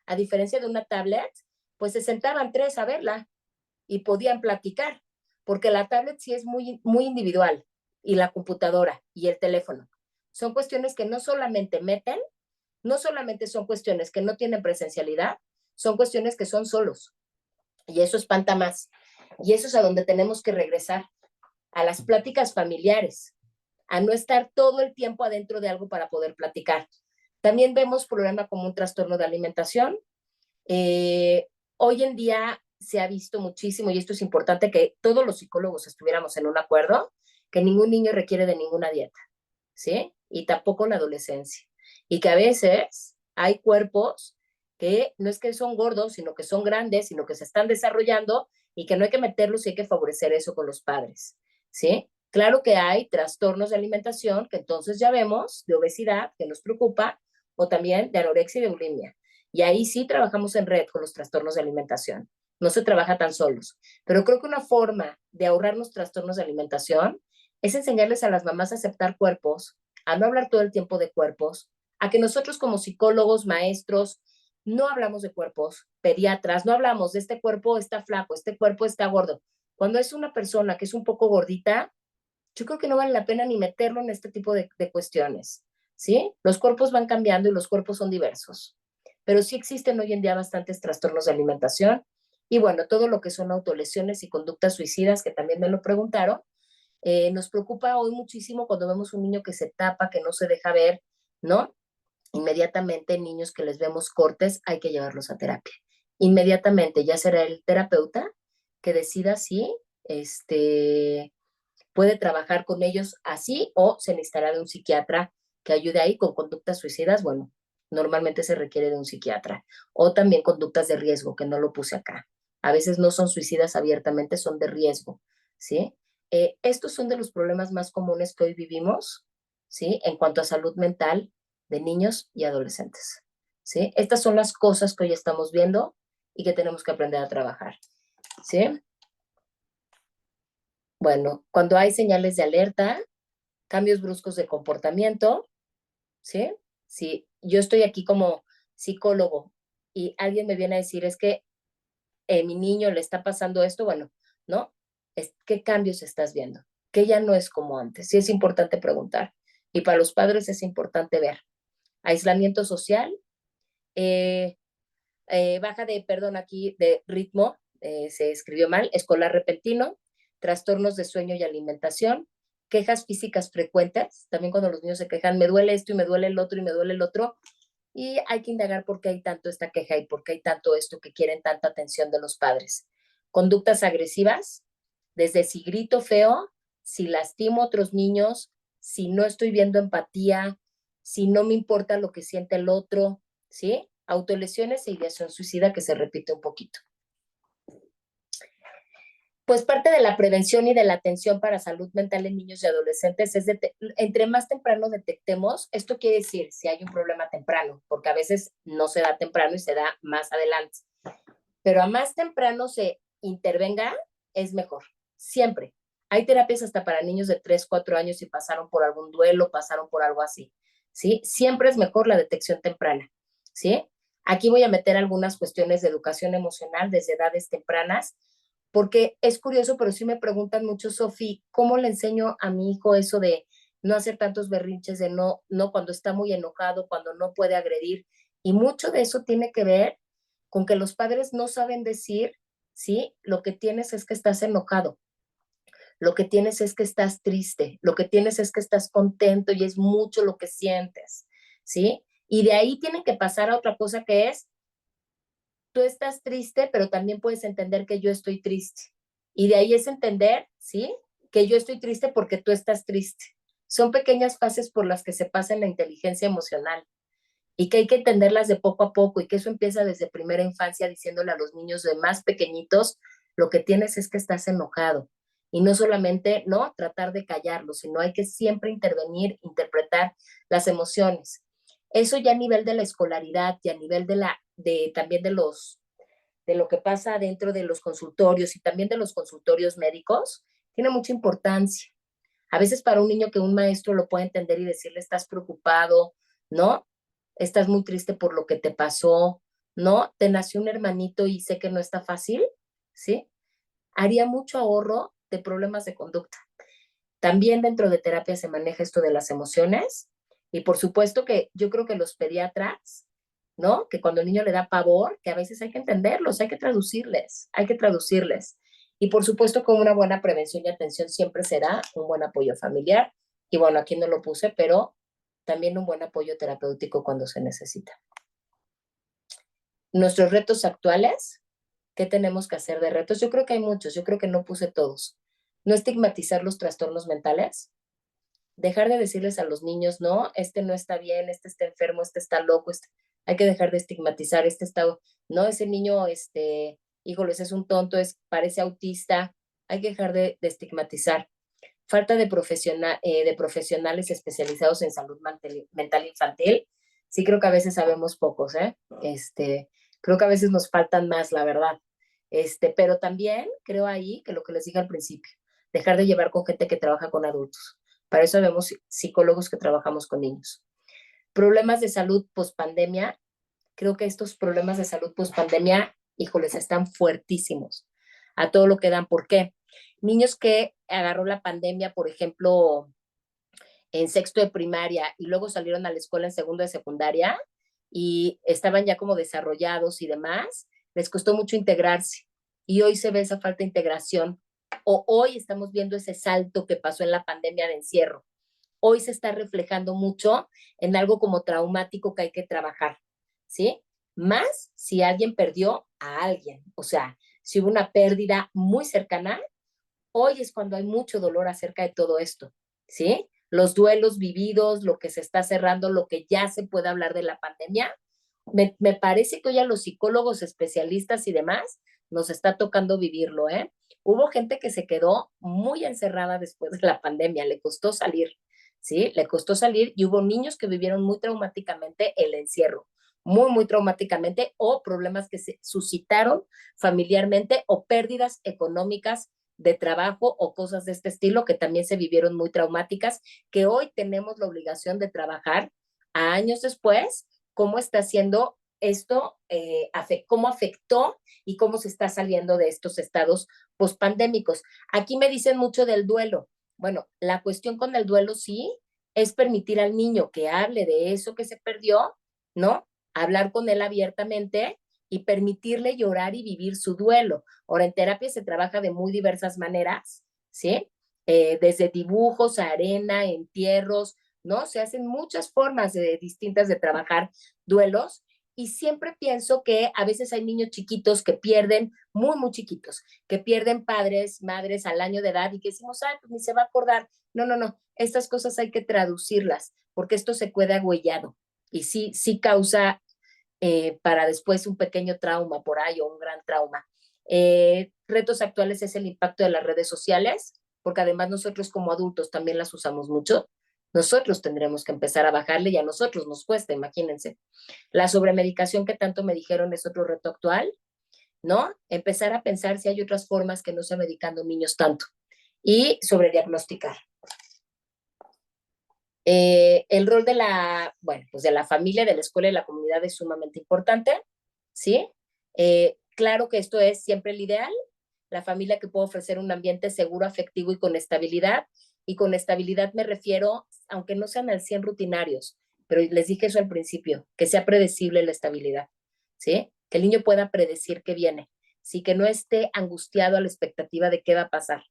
Speaker 1: a diferencia de una tablet, pues se sentaban 3 a verla y podían platicar, porque la tablet sí es muy, muy individual y la computadora y el teléfono. Son cuestiones que no solamente meten, no solamente son cuestiones que no tienen presencialidad, son cuestiones que son solos. Y eso espanta más. Y eso es a donde tenemos que regresar, a las pláticas familiares, a no estar todo el tiempo adentro de algo para poder platicar. También vemos problema como un trastorno de alimentación. Hoy en día se ha visto muchísimo, y esto es importante, que todos los psicólogos estuviéramos en un acuerdo, que ningún niño requiere de ninguna dieta, ¿sí? Y tampoco la adolescencia. Y que a veces hay cuerpos que no es que son gordos, sino que son grandes, sino que se están desarrollando y que no hay que meterlos y hay que favorecer eso con los padres, ¿sí? Claro que hay trastornos de alimentación, que entonces ya vemos, de obesidad, que nos preocupa, o también de anorexia y de bulimia. Y ahí sí trabajamos en red con los trastornos de alimentación. No se trabaja tan solos. Pero creo que una forma de ahorrarnos trastornos de alimentación es enseñarles a las mamás a aceptar cuerpos, a no hablar todo el tiempo de cuerpos, a que nosotros como psicólogos, maestros, no hablamos de cuerpos, pediatras, no hablamos de este cuerpo está flaco, este cuerpo está gordo. Cuando es una persona que es un poco gordita, yo creo que no vale la pena ni meterlo en este tipo de cuestiones, ¿sí? Los cuerpos van cambiando y los cuerpos son diversos, pero sí existen hoy en día bastantes trastornos de alimentación y bueno, todo lo que son autolesiones y conductas suicidas, que también me lo preguntaron, nos preocupa hoy muchísimo cuando vemos un niño que se tapa, que no se deja ver, ¿no? Inmediatamente niños que les vemos cortes, hay que llevarlos a terapia. Inmediatamente ya será el terapeuta que decida si puede trabajar con ellos así o se necesitará de un psiquiatra que ayude ahí con conductas suicidas. Bueno, normalmente se requiere de un psiquiatra. O también conductas de riesgo, que no lo puse acá. A veces no son suicidas abiertamente, son de riesgo, ¿sí? Estos son de los problemas más comunes que hoy vivimos, ¿sí? En cuanto a salud mental de niños y adolescentes, ¿sí? Estas son las cosas que hoy estamos viendo y que tenemos que aprender a trabajar, ¿sí? Bueno, cuando hay señales de alerta, cambios bruscos de comportamiento, ¿sí? Si yo estoy aquí como psicólogo y alguien me viene a decir, es que mi niño le está pasando esto, bueno, ¿no? ¿Qué cambios estás viendo? Que ya no es como antes. Sí es importante preguntar. Y para los padres es importante ver. Aislamiento social, baja de, perdón, aquí de ritmo, se escribió mal, escolar repentino, trastornos de sueño y alimentación, quejas físicas frecuentes, también cuando los niños se quejan, me duele esto y me duele el otro y me duele el otro, Y hay que indagar por qué hay tanto esta queja y por qué hay tanto esto que quieren tanta atención de los padres. Conductas agresivas, desde si grito feo, si lastimo a otros niños, si no estoy viendo empatía, si no me importa lo que siente el otro, ¿sí? Autolesiones e ideación suicida que se repite un poquito. Pues parte de la prevención y de la atención para salud mental en niños y adolescentes es entre más temprano detectemos, esto quiere decir si hay un problema temprano, porque a veces no se da temprano y se da más adelante, pero a más temprano se intervenga, es mejor, siempre. Hay terapias hasta para niños de 3, 4 años si pasaron por algún duelo, pasaron por algo así, ¿sí? Siempre es mejor la detección temprana, ¿sí? Aquí voy a meter algunas cuestiones de educación emocional desde edades tempranas, porque es curioso, pero sí me preguntan mucho, Sofi, ¿cómo le enseño a mi hijo eso de no hacer tantos berrinches, de no cuando está muy enojado, cuando no puede agredir? Y mucho de eso tiene que ver con que los padres no saben decir, ¿sí? Lo que tienes es que estás enojado, lo que tienes es que estás triste, lo que tienes es que estás contento y es mucho lo que sientes, ¿sí? Y de ahí tienen que pasar a otra cosa que es, tú estás triste, pero también puedes entender que yo estoy triste. Y de ahí es entender, ¿sí? Que yo estoy triste porque tú estás triste. Son pequeñas fases por las que se pasa en la inteligencia emocional y que hay que entenderlas de poco a poco y que eso empieza desde primera infancia diciéndole a los niños de más pequeñitos, lo que tienes es que estás enojado. Y no solamente, ¿no? Tratar de callarlo, sino hay que siempre intervenir, interpretar las emociones. Eso ya a nivel de la escolaridad y a nivel también de lo que pasa dentro de los consultorios y también de los consultorios médicos, tiene mucha importancia. A veces para un niño que un maestro lo puede entender y decirle, estás preocupado, ¿no? Estás muy triste por lo que te pasó, ¿no? Te nació un hermanito y sé que no está fácil, ¿sí? Haría mucho ahorro de problemas de conducta. También dentro de terapia se maneja esto de las emociones y por supuesto que yo creo que los pediatras, ¿no? Que cuando el niño le da pavor, que a veces hay que entenderlos, hay que traducirles, hay que traducirles. Y por supuesto con una buena prevención y atención siempre será un buen apoyo familiar. Y bueno, aquí no lo puse, pero también un buen apoyo terapéutico cuando se necesita. Nuestros retos actuales, ¿qué tenemos que hacer de retos? Yo creo que hay muchos, yo creo que no puse todos. No estigmatizar los trastornos mentales, dejar de decirles a los niños, no, este no está bien, este está enfermo, este está loco, hay que dejar de estigmatizar, este está, no, ese niño, híjoles, es un tonto, parece autista, hay que dejar de estigmatizar. Falta de profesionales especializados en salud mental infantil. Sí creo que a veces sabemos pocos, ¿eh? Creo que a veces nos faltan más, la verdad. Pero también creo ahí que lo que les dije al principio, dejar de llevar con gente que trabaja con adultos. Para eso vemos psicólogos que trabajamos con niños. Problemas de salud post-pandemia. Creo que estos problemas de salud post-pandemia, híjoles, están fuertísimos. A todo lo que dan. ¿Por qué? Niños que agarró la pandemia, por ejemplo, en sexto de primaria y luego salieron a la escuela en segundo de secundaria y estaban ya como desarrollados y demás, les costó mucho integrarse. Y hoy se ve esa falta de integración. O hoy estamos viendo ese salto que pasó en la pandemia de encierro. Hoy se está reflejando mucho en algo como traumático que hay que trabajar, ¿sí? Más si alguien perdió a alguien, o sea, si hubo una pérdida muy cercana, hoy es cuando hay mucho dolor acerca de todo esto, ¿sí? Los duelos vividos, lo que se está cerrando, lo que ya se puede hablar de la pandemia. Me parece que hoy a los psicólogos especialistas y demás nos está tocando vivirlo, ¿eh? Hubo gente que se quedó muy encerrada después de la pandemia, le costó salir, ¿sí? Le costó salir y hubo niños que vivieron muy traumáticamente el encierro, muy, muy traumáticamente, o problemas que se suscitaron familiarmente o pérdidas económicas de trabajo o cosas de este estilo que también se vivieron muy traumáticas, que hoy tenemos la obligación de trabajar a años después, cómo está haciendo esto, cómo afectó y cómo se está saliendo de estos estados pospandémicos. Aquí me dicen mucho del duelo. Bueno, la cuestión con el duelo sí es permitir al niño que hable de eso que se perdió, ¿no? Hablar con él abiertamente y permitirle llorar y vivir su duelo. Ahora, en terapia se trabaja de muy diversas maneras, ¿sí? Desde dibujos, arena, entierros, ¿no? Se hacen muchas formas distintas de trabajar duelos, y siempre pienso que a veces hay niños chiquitos que pierden, muy, muy chiquitos, que pierden padres, madres al año de edad y que decimos, ay, pues ni se va a acordar. No, no, no, estas cosas hay que traducirlas porque esto se queda agüellado y sí causa para después un pequeño trauma por ahí o un gran trauma. Retos actuales es el impacto de las redes sociales, porque además nosotros como adultos también las usamos mucho. Nosotros tendremos que empezar a bajarle y a nosotros nos cuesta, imagínense. La sobremedicación que tanto me dijeron es otro reto actual, ¿no? Empezar a pensar si hay otras formas que no sea medicando niños tanto y sobrediagnosticar. El rol de la, bueno, pues de la familia, de la escuela y la comunidad es sumamente importante, ¿sí? Claro que esto es siempre el ideal, la familia que puede ofrecer un ambiente seguro, afectivo y con estabilidad. Y con estabilidad me refiero, aunque no sean al 100 rutinarios, pero les dije eso al principio, que sea predecible la estabilidad, ¿sí? Que el niño pueda predecir qué viene, ¿sí? Que no esté angustiado a la expectativa de qué va a pasar,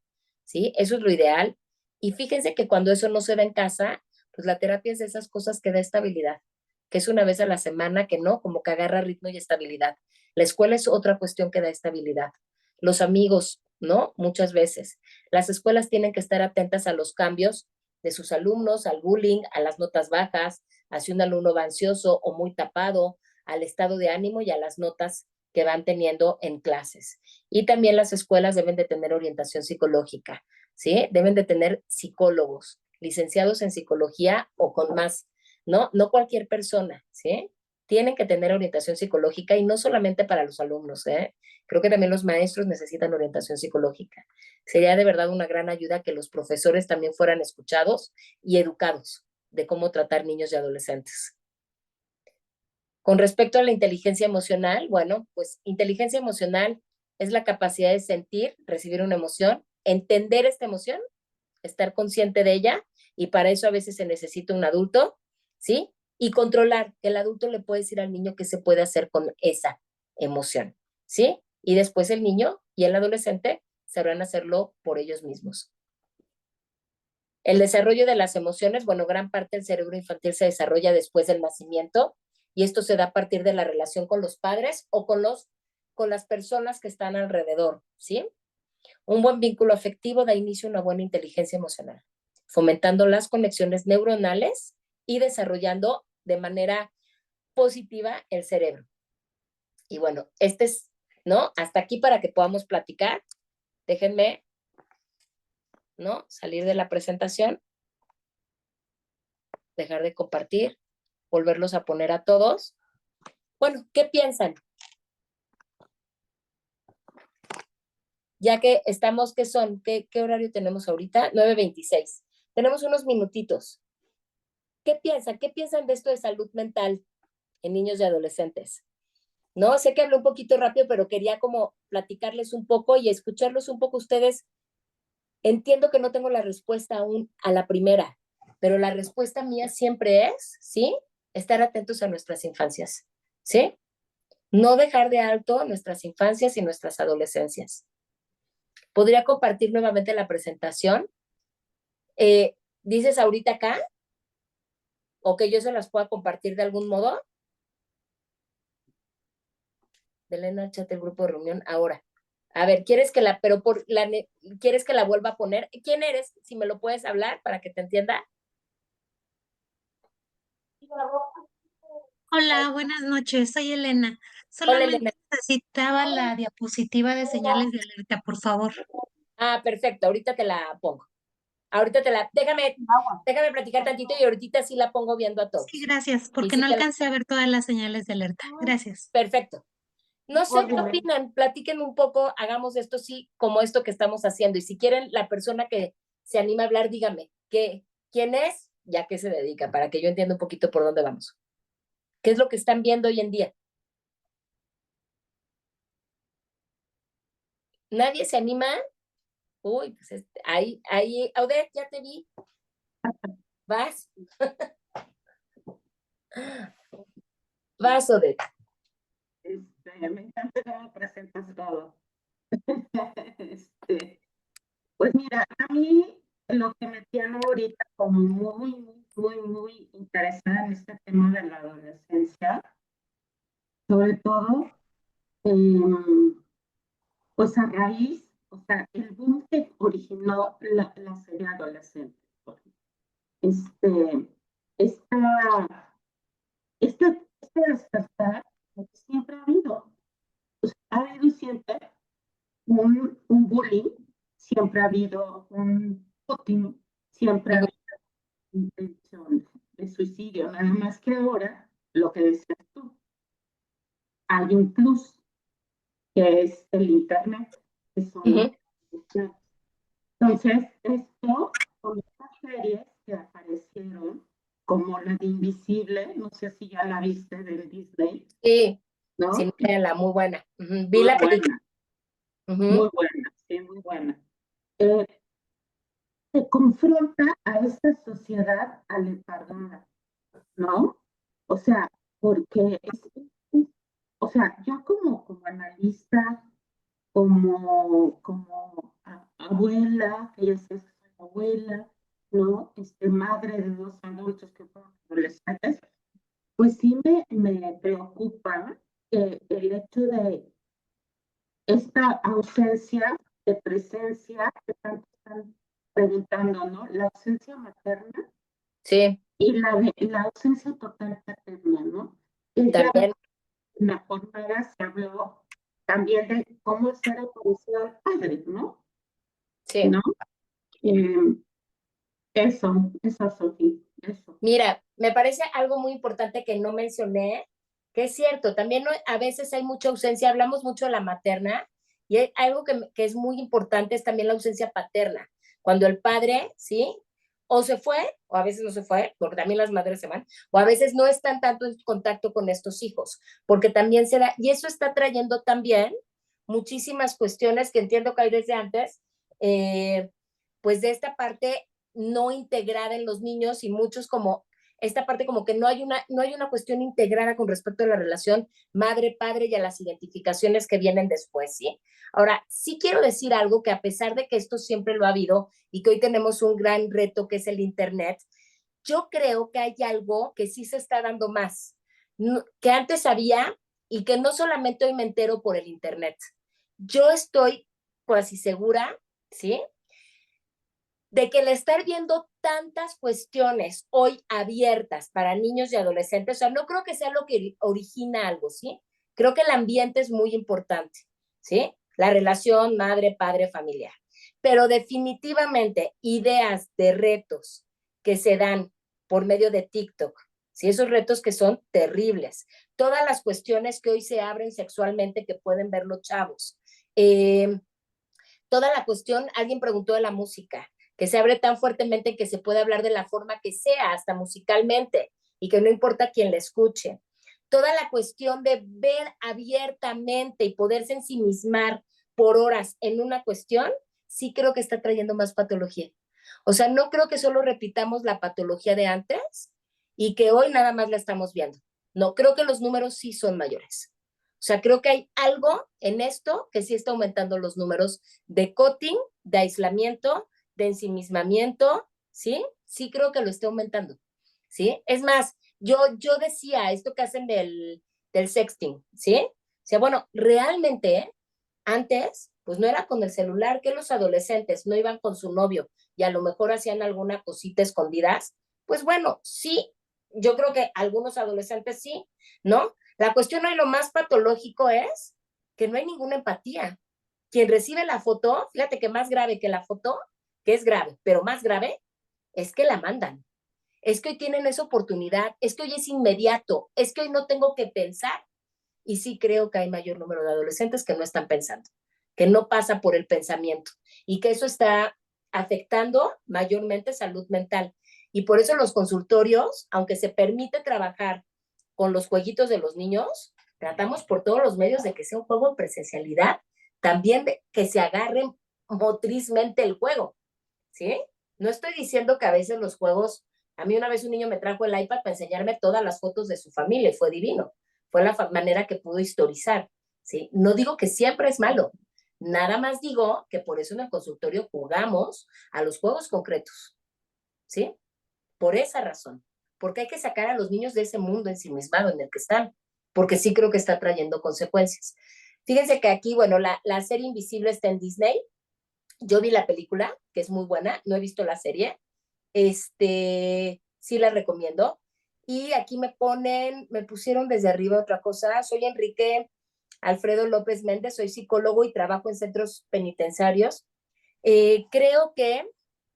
Speaker 1: ¿sí? Eso es lo ideal. Y fíjense que cuando eso no se da en casa, pues la terapia es de esas cosas que da estabilidad, que es una vez a la semana, que no, como que agarra ritmo y estabilidad. La escuela es otra cuestión que da estabilidad. Los amigos, ¿no? Muchas veces. Las escuelas tienen que estar atentas a los cambios de sus alumnos, al bullying, a las notas bajas, a si un alumno va ansioso o muy tapado, al estado de ánimo y a las notas que van teniendo en clases. Y también las escuelas deben de tener orientación psicológica, ¿sí? Deben de tener psicólogos, licenciados en psicología o con más, ¿no? No cualquier persona, ¿sí? Tienen que tener orientación psicológica y no solamente para los alumnos, ¿eh? Creo que también los maestros necesitan orientación psicológica. Sería de verdad una gran ayuda que los profesores también fueran escuchados y educados de cómo tratar niños y adolescentes. Con respecto a la inteligencia emocional, bueno, pues inteligencia emocional es la capacidad de sentir, recibir una emoción, entender esta emoción, estar consciente de ella, y para eso a veces se necesita un adulto, ¿sí? Y controlar, que el adulto le puede decir al niño qué se puede hacer con esa emoción, ¿sí? Y después el niño y el adolescente sabrán hacerlo por ellos mismos. El desarrollo de las emociones, bueno, gran parte del cerebro infantil se desarrolla después del nacimiento y esto se da a partir de la relación con los padres o con las personas que están alrededor, ¿sí? Un buen vínculo afectivo da inicio a una buena inteligencia emocional, fomentando las conexiones neuronales y desarrollando de manera positiva el cerebro. Y bueno, este es, ¿no? Hasta aquí para que podamos platicar. Déjenme, ¿no? Salir de la presentación, dejar de compartir, volverlos a poner a todos. Bueno, ¿qué piensan? Ya que estamos, ¿qué son? ¿Qué horario tenemos ahorita? 9:26. Tenemos unos minutitos. ¿Qué piensan? ¿Qué piensan de esto de salud mental en niños y adolescentes? No, sé que hablé un poquito rápido, pero quería como platicarles un poco y escucharlos un poco ustedes. Entiendo que no tengo la respuesta aún a la primera, pero la respuesta mía siempre es, ¿sí? Estar atentos a nuestras infancias, ¿sí? No dejar de alto nuestras infancias y nuestras adolescencias. ¿Podría compartir nuevamente la presentación? ¿Dices ahorita acá? ¿O que yo se las pueda compartir de algún modo? De Elena, el chat del grupo de reunión ahora. A ver, ¿quieres que ¿quieres que la vuelva a poner? ¿Quién eres? Si me lo puedes hablar para que te entienda.
Speaker 4: Hola, buenas noches, soy Elena.
Speaker 1: Hola,
Speaker 4: Solamente
Speaker 1: Elena.
Speaker 4: necesitaba la diapositiva de señales de alerta, por favor.
Speaker 1: Ah, perfecto, ahorita te la pongo. Déjame platicar tantito y ahorita sí la pongo viendo a todos.
Speaker 4: Sí, gracias,
Speaker 1: Y
Speaker 4: porque
Speaker 1: sí
Speaker 4: no
Speaker 1: te la...
Speaker 4: alcancé a ver todas las señales de alerta. Gracias.
Speaker 1: Perfecto. No sé qué opinan, platiquen un poco, hagamos esto sí, como esto que estamos haciendo. Y si quieren, la persona que se anima a hablar, dígame, ¿quién es? Ya que se dedica, para que yo entienda un poquito por dónde vamos. ¿Qué es lo que están viendo hoy en día? ¿Nadie se anima? Uy, pues ahí, Odette, ya te vi. ¿Vas? Vas, Odette.
Speaker 6: Me encanta cómo presentas todo. Pues mira, a mí lo que me tiene ahorita como muy interesada en este tema de la adolescencia raíz, o sea, el boom que originó la serie adolescente. Este, esta, este despertar siempre ha habido. Ha habido siempre un bullying, siempre ha habido un Putin, siempre ha habido intención de suicidio, nada más que ahora, lo que decías tú, hay un plus, que es el Internet, que son las redes sociales. Entonces, esto, con estas series que aparecieron, como la de Invisible, no sé si ya la viste del Disney,
Speaker 1: Sí,
Speaker 6: ¿no?
Speaker 1: sí, la muy buena. Vi
Speaker 6: Muy
Speaker 1: la película.
Speaker 6: muy buena, sí, muy buena. Se confronta a esta sociedad aletargada, ¿no? O sea, porque o sea, yo como analista, como abuela, que ya sé que soy abuela, ¿no? Madre de dos adultos que fueron adolescentes, pues sí me preocupa el hecho de esta ausencia de presencia que tanto están preguntando, ¿no? La ausencia materna
Speaker 1: Sí,
Speaker 6: y la ausencia total paterna, ¿no? Que ya
Speaker 1: también,
Speaker 6: en la jornada se habló también de cómo ser autoritario al padre, ¿no?
Speaker 1: sí.
Speaker 6: ¿No? Eh, eso, Sofía, eso.
Speaker 1: Mira, me parece algo muy importante que no mencioné, que es cierto, también a veces hay mucha ausencia, hablamos mucho de la materna, y hay algo que es muy importante es también la ausencia paterna. Cuando el padre, ¿sí? O se fue, o a veces no se fue, porque también las madres se van, o a veces no están tanto en contacto con estos hijos, porque también se da, y eso está trayendo también muchísimas cuestiones que entiendo que hay desde antes, pues de esta parte no integrada en los niños y muchos como esta parte como que no hay una cuestión integrada con respecto a la relación madre-padre y a las identificaciones que vienen después, ¿sí? Ahora, sí quiero decir algo que a pesar de que esto siempre lo ha habido y que hoy tenemos un gran reto que es el Internet, yo creo que hay algo que sí se está dando más, que antes había y que no solamente hoy me entero por el Internet. Yo estoy casi segura, ¿sí? De que el estar viendo tantas cuestiones hoy abiertas para niños y adolescentes, o sea, no creo que sea lo que origina algo, ¿sí? Creo que el ambiente es muy importante, ¿sí? La relación madre, padre, familiar. Pero definitivamente ideas de retos que se dan por medio de TikTok, ¿sí? Esos retos que son terribles. Todas las cuestiones que hoy se abren sexualmente que pueden ver los chavos. Toda la cuestión, alguien preguntó de la música, que se abre tan fuertemente que se puede hablar de la forma que sea, hasta musicalmente, y que no importa quién la escuche. Toda la cuestión de ver abiertamente y poderse ensimismar por horas en una cuestión, sí creo que está trayendo más patología. O sea, no creo que solo repitamos la patología de antes y que hoy nada más la estamos viendo. No, creo que los números sí son mayores. O sea, creo que hay algo en esto que sí está aumentando los números de cutting, de aislamiento, de ensimismamiento, ¿sí? Sí creo que lo está aumentando, ¿sí? Es más, yo decía esto que hacen del sexting, ¿sí? O sea, bueno, realmente antes, pues no era con el celular, que los adolescentes no iban con su novio y a lo mejor hacían alguna cosita escondidas, pues bueno, sí, yo creo que algunos adolescentes sí, ¿no? La cuestión hoy lo más patológico es que no hay ninguna empatía. Quien recibe la foto, fíjate que más grave que la foto, que es grave, pero más grave es que la mandan. Es que hoy tienen esa oportunidad, es que hoy es inmediato, es que hoy no tengo que pensar. Y sí creo que hay mayor número de adolescentes que no están pensando, que no pasa por el pensamiento y que eso está afectando mayormente salud mental. Y por eso los consultorios, aunque se permite trabajar con los jueguitos de los niños, tratamos por todos los medios de que sea un juego en presencialidad, también de que se agarren motrizmente el juego, ¿sí? No estoy diciendo que a veces los juegos, a mí una vez un niño me trajo el iPad para enseñarme todas las fotos de su familia y fue divino, fue la manera que pudo historizar, ¿sí? No digo que siempre es malo, nada más digo que por eso en el consultorio jugamos a los juegos concretos, ¿sí? Por esa razón, porque hay que sacar a los niños de ese mundo ensimismado en el que están, porque sí creo que está trayendo consecuencias. Fíjense que aquí, bueno, la serie Invisible está en Disney. Yo vi la película, que es muy buena, no he visto la serie. Sí la recomiendo. Y aquí me pusieron desde arriba otra cosa. Soy Enrique Alfredo López Méndez, soy psicólogo y trabajo en centros penitenciarios. Creo que,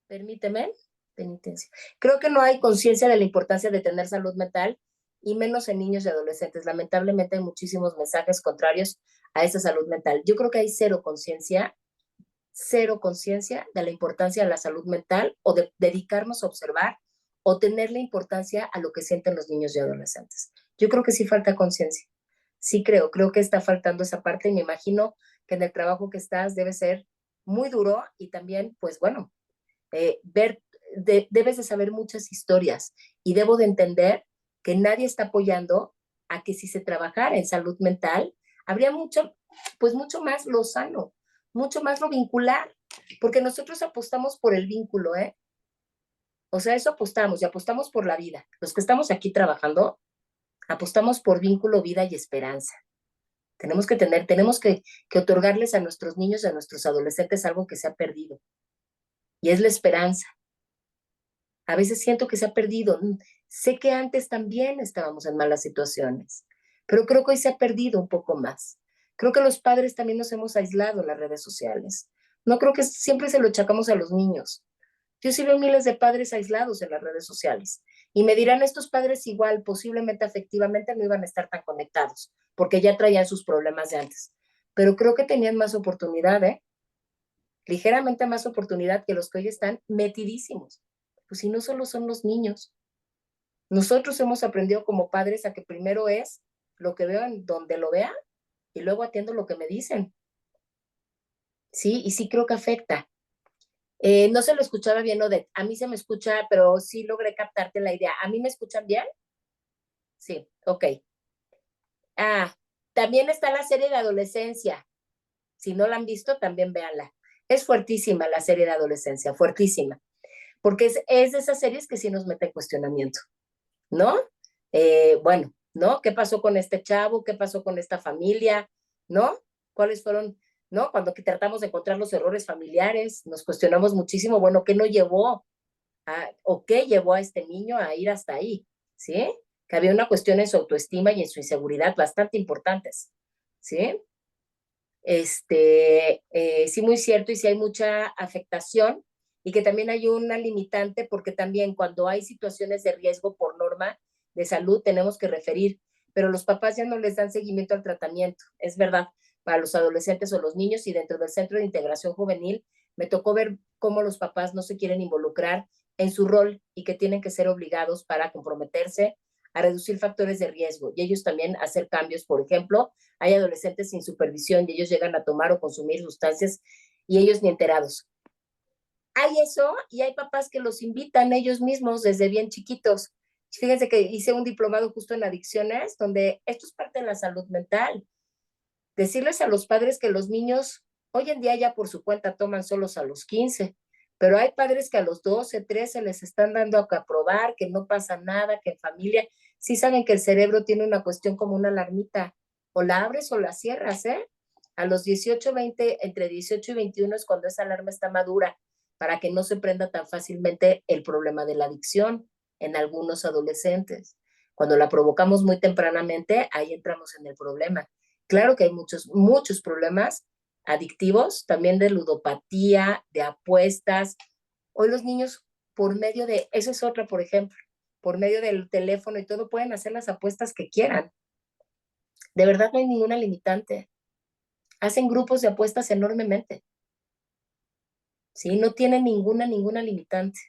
Speaker 1: permíteme, penitencia, creo que no hay conciencia de la importancia de tener salud mental y menos en niños y adolescentes. Lamentablemente hay muchísimos mensajes contrarios a esa salud mental. Yo creo que hay cero conciencia de la importancia de la salud mental o de dedicarnos a observar o tenerle importancia a lo que sienten los niños y adolescentes. Yo creo que sí falta conciencia. Sí creo que está faltando esa parte y me imagino que en el trabajo que estás debe ser muy duro y también, pues bueno, debes de saber muchas historias y debo de entender que nadie está apoyando a que si se trabajara en salud mental, habría mucho, pues mucho más lo sano, mucho más lo vincular, porque nosotros apostamos por el vínculo, ¿eh? O sea, eso apostamos y apostamos por la vida. Los que estamos aquí trabajando, apostamos por vínculo, vida y esperanza. Tenemos que otorgarles a nuestros niños y a nuestros adolescentes algo que se ha perdido, y es la esperanza. A veces siento que se ha perdido. Sé que antes también estábamos en malas situaciones, pero creo que hoy se ha perdido un poco más. Creo que los padres también nos hemos aislado en las redes sociales. No creo que siempre se lo achacamos a los niños. Yo sí veo miles de padres aislados en las redes sociales y me dirán, estos padres igual, posiblemente afectivamente no iban a estar tan conectados porque ya traían sus problemas de antes. Pero creo que tenían más oportunidad, ¿eh? Ligeramente más oportunidad que los que hoy están metidísimos. Pues si no solo son los niños. Nosotros hemos aprendido como padres a que primero es lo que veo en donde lo vea y luego atiendo lo que me dicen. Sí, y sí creo que afecta. No se lo escuchaba bien, Odette. A mí se me escucha, pero sí logré captarte la idea. ¿A mí me escuchan bien? Sí, ok. Ah, también está la serie de adolescencia. Si no la han visto, también véanla. Es fuertísima la serie de adolescencia, fuertísima. Porque es de esas series que sí nos mete en cuestionamiento, ¿no? Bueno, ¿no? ¿Qué pasó con este chavo? ¿Qué pasó con esta familia? ¿No? ¿Cuáles fueron, no? Cuando tratamos de encontrar los errores familiares, nos cuestionamos muchísimo, bueno, ¿qué no llevó o qué llevó a este niño a ir hasta ahí? ¿Sí? Que había una cuestión en su autoestima y en su inseguridad bastante importantes, ¿sí? Sí, muy cierto, y sí hay mucha afectación y que también hay una limitante porque también cuando hay situaciones de riesgo por norma de salud tenemos que referir, pero los papás ya no les dan seguimiento al tratamiento, es verdad, para los adolescentes o los niños y dentro del Centro de Integración Juvenil me tocó ver cómo los papás no se quieren involucrar en su rol y que tienen que ser obligados para comprometerse a reducir factores de riesgo y ellos también hacer cambios. Por ejemplo, hay adolescentes sin supervisión y ellos llegan a tomar o consumir sustancias y ellos ni enterados. Hay eso y hay papás que los invitan ellos mismos desde bien chiquitos. Fíjense que hice un diplomado justo en adicciones, donde esto es parte de la salud mental. Decirles a los padres que los niños hoy en día ya por su cuenta toman solos a los 15, pero hay padres que a los 12, 13 les están dando a probar que no pasa nada, que en familia sí saben que el cerebro tiene una cuestión como una alarmita, o la abres o la cierras, ¿eh? A los 18, 20, entre 18 y 21 es cuando esa alarma está madura, para que no se prenda tan fácilmente el problema de la adicción en algunos adolescentes. Cuando la provocamos muy tempranamente, ahí entramos en el problema. Claro que hay muchos problemas adictivos, también de ludopatía, de apuestas. Hoy los niños, por medio de, eso es otra, por ejemplo, por medio del teléfono y todo, pueden hacer las apuestas que quieran. De verdad no hay ninguna limitante. Hacen grupos de apuestas enormemente. ¿Sí? No tienen ninguna limitante.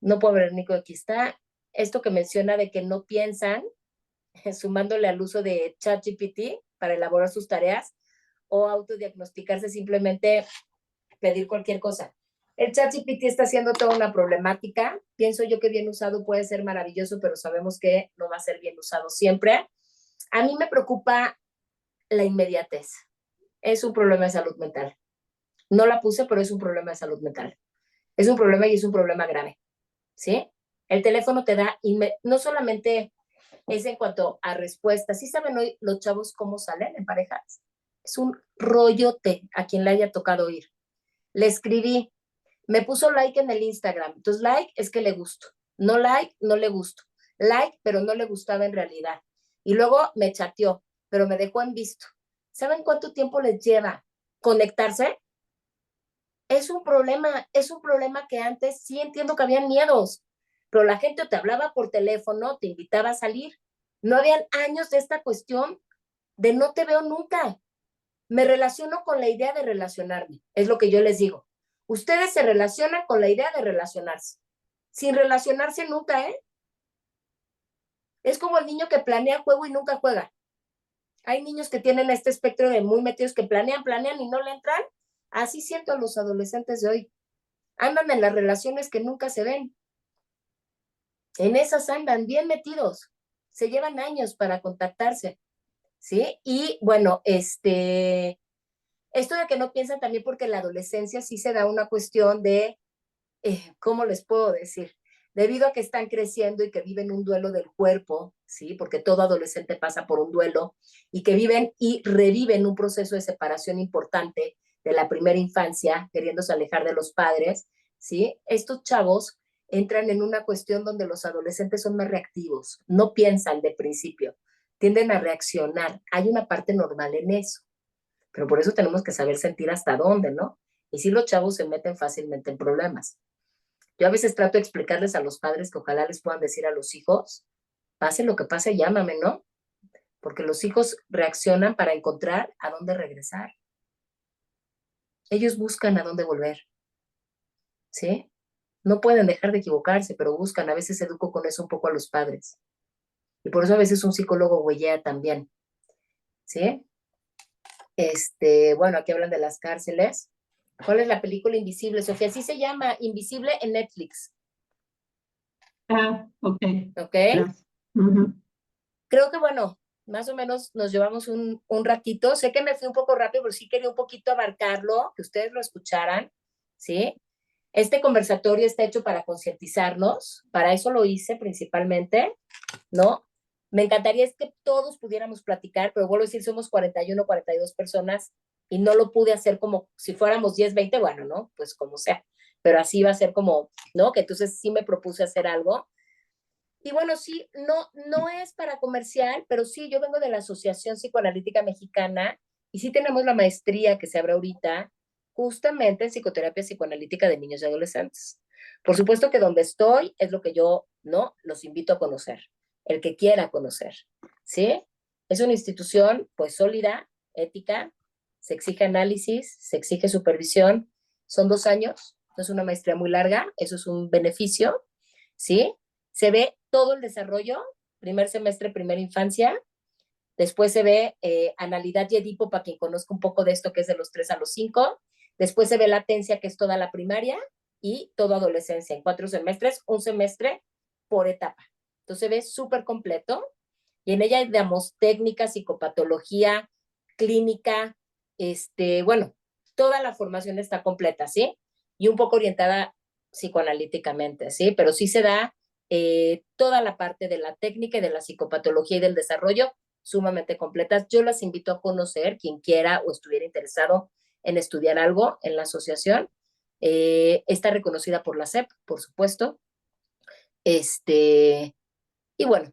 Speaker 1: No puedo ver, Nico, aquí está. Esto que menciona de que no piensan, sumándole al uso de ChatGPT para elaborar sus tareas o autodiagnosticarse, simplemente pedir cualquier cosa. El ChatGPT está haciendo toda una problemática. Pienso yo que bien usado puede ser maravilloso, pero sabemos que no va a ser bien usado siempre. A mí me preocupa la inmediatez. Es un problema de salud mental. No la puse, pero es un problema de salud mental. Es un problema y es un problema grave, ¿sí? El teléfono te da, no solamente es en cuanto a respuestas. ¿Sí saben hoy los chavos cómo salen en parejas? Es un rollote a quien le haya tocado ir. Le escribí, me puso like en el Instagram. Entonces, like es que le gusto. No like, no le gusto. Like, pero no le gustaba en realidad. Y luego me chateó, pero me dejó en visto. ¿Saben cuánto tiempo les lleva conectarse? Es un problema que antes sí entiendo que habían miedos, pero la gente te hablaba por teléfono, te invitaba a salir. No habían años de esta cuestión de no te veo nunca. Me relaciono con la idea de relacionarme, es lo que yo les digo. Ustedes se relacionan con la idea de relacionarse. Sin relacionarse nunca, ¿eh? Es como el niño que planea juego y nunca juega. Hay niños que tienen este espectro de muy metidos que planean y no le entran. Así siento a los adolescentes de hoy. Andan en las relaciones que nunca se ven. En esas andan bien metidos. Se llevan años para contactarse, ¿sí? Y bueno, esto de que no piensan también porque en la adolescencia sí se da una cuestión de, ¿cómo les puedo decir? Debido a que están creciendo y que viven un duelo del cuerpo, ¿sí? Porque todo adolescente pasa por un duelo y que viven y reviven un proceso de separación importante de la primera infancia, queriéndose alejar de los padres, ¿sí? Estos chavos entran en una cuestión donde los adolescentes son más reactivos, no piensan de principio, tienden a reaccionar. Hay una parte normal en eso, pero por eso tenemos que saber sentir hasta dónde, ¿no? Y si los chavos se meten fácilmente en problemas. Yo a veces trato de explicarles a los padres que ojalá les puedan decir a los hijos, pase lo que pase, llámame, ¿no? Porque los hijos reaccionan para encontrar a dónde regresar. Ellos buscan a dónde volver, ¿sí? No pueden dejar de equivocarse, pero buscan. A veces educo con eso un poco a los padres. Y por eso a veces un psicólogo huellea también, ¿sí? Bueno, aquí hablan de las cárceles. ¿Cuál es la película Invisible, Sofía? Así se llama, Invisible en Netflix.
Speaker 6: Ok.
Speaker 1: ¿Ok?
Speaker 6: Gracias. Ujú.
Speaker 1: Creo que, bueno, más o menos nos llevamos un ratito. Sé que me fui un poco rápido, pero sí quería un poquito abarcarlo, que ustedes lo escucharan, ¿sí? Este conversatorio está hecho para concientizarnos, para eso lo hice principalmente, ¿no? Me encantaría es que todos pudiéramos platicar, pero vuelvo a decir, somos 41, 42 personas y no lo pude hacer como si fuéramos 10, 20, bueno, ¿no? Pues como sea, pero así va a ser como, ¿no? Que entonces sí me propuse hacer algo. Y bueno, sí, no es para comercial, pero sí, yo vengo de la Asociación Psicoanalítica Mexicana y sí tenemos la maestría que se abre ahorita justamente en psicoterapia psicoanalítica de niños y adolescentes. Por supuesto que donde estoy es lo que yo, ¿no? Los invito a conocer, el que quiera conocer, ¿sí? Es una institución, pues, sólida, ética, se exige análisis, se exige supervisión, son 2 años, no es una maestría muy larga, eso es un beneficio, ¿sí? Se ve todo el desarrollo, primer semestre, primera infancia, después se ve analidad y edipo, para quien conozca un poco de esto, que es de los 3 a los 5, después se ve latencia, que es toda la primaria, y toda adolescencia, en 4 semestres, un semestre por etapa. Entonces se ve súper completo, y en ella damos técnica, psicopatología, clínica, bueno, toda la formación está completa, ¿sí? Y un poco orientada psicoanalíticamente, ¿sí? Pero sí se da toda la parte de la técnica y de la psicopatología y del desarrollo sumamente completas. Yo las invito a conocer, quien quiera o estuviera interesado en estudiar algo en la asociación. Está reconocida por la SEP, por supuesto. Y bueno,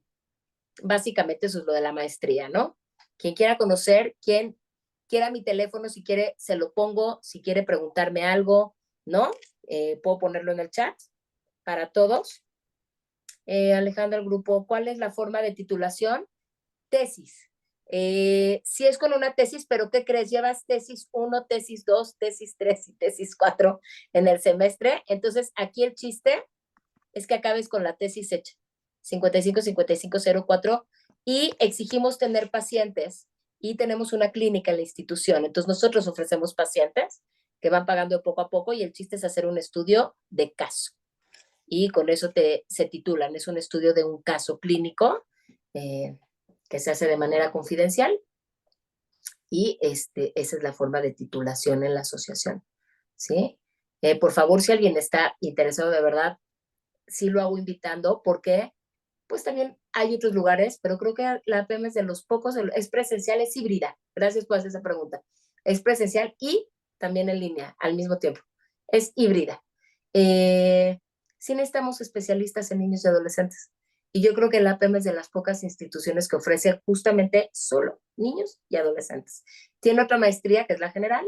Speaker 1: básicamente eso es lo de la maestría, ¿no? Quien quiera conocer, quien quiera mi teléfono, si quiere, se lo pongo, si quiere preguntarme algo, ¿no? Puedo ponerlo en el chat para todos. Alejandra, el grupo, ¿cuál es la forma de titulación? Tesis. Sí es con una tesis, pero ¿qué crees? Llevas tesis 1, tesis 2, tesis 3 y tesis 4 en el semestre. Entonces, aquí el chiste es que acabes con la tesis hecha. 55-5504 y exigimos tener pacientes y tenemos una clínica en la institución. Entonces, nosotros ofrecemos pacientes que van pagando poco a poco y el chiste es hacer un estudio de caso. Y con eso se titulan. Es un estudio de un caso clínico que se hace de manera confidencial y esa es la forma de titulación en la asociación, ¿sí? Por favor, si alguien está interesado de verdad, sí lo hago invitando porque pues también hay otros lugares, pero creo que la APM es de los pocos, es presencial, es híbrida. Gracias por hacer esa pregunta. Es presencial y también en línea al mismo tiempo. Es híbrida. Sí necesitamos especialistas en niños y adolescentes. Y yo creo que la APM es de las pocas instituciones que ofrece justamente solo niños y adolescentes. Tiene otra maestría que es la general,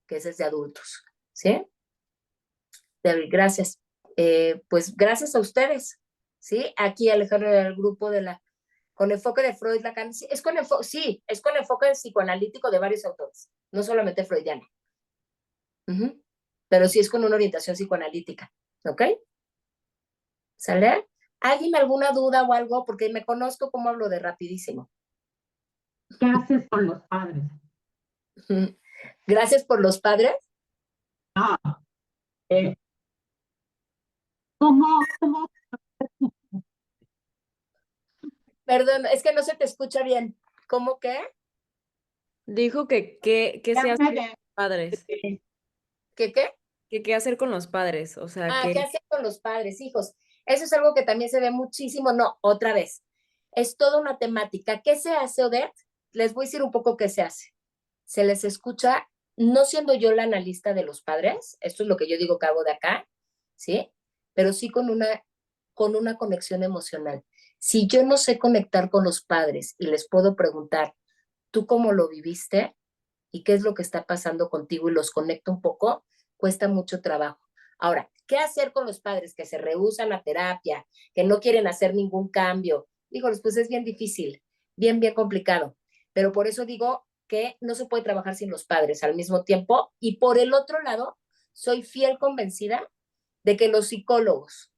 Speaker 1: que es de adultos. ¿Sí? David, gracias. Pues gracias a ustedes. ¿Sí? Aquí Alejandro del grupo de la con enfoque de Freud, Lacan, sí, es con enfoque psicoanalítico de varios autores, no solamente freudiano. Pero sí es con una orientación psicoanalítica, ¿ok? ¿Sale? ¿Alguien alguna duda o algo? Porque me conozco cómo hablo de rapidísimo.
Speaker 6: ¿Qué haces con los padres?
Speaker 1: Gracias por los padres.
Speaker 6: Ah, ¿cómo?
Speaker 1: Perdón, es que no se te escucha bien. ¿Cómo qué?
Speaker 7: Dijo que qué se hace con los padres.
Speaker 1: ¿Qué qué?
Speaker 7: Que qué hacer con los padres. O sea,
Speaker 1: ¿Qué hacer con los padres, hijos? Eso es algo que también se ve muchísimo. No, otra vez. Es toda una temática. ¿Qué se hace, Odette? Les voy a decir un poco qué se hace. Se les escucha, no siendo yo la analista de los padres, esto es lo que yo digo que hago de acá, ¿sí? Pero sí con una conexión emocional. Si yo no sé conectar con los padres y les puedo preguntar, ¿tú cómo lo viviste? ¿Y qué es lo que está pasando contigo? Y los conecto un poco, cuesta mucho trabajo. Ahora, ¿qué hacer con los padres que se rehúsan a terapia, que no quieren hacer ningún cambio? Híjoles, pues es bien difícil, bien complicado. Pero por eso digo que no se puede trabajar sin los padres al mismo tiempo. Y por el otro lado, soy fiel convencida de que los psicólogos,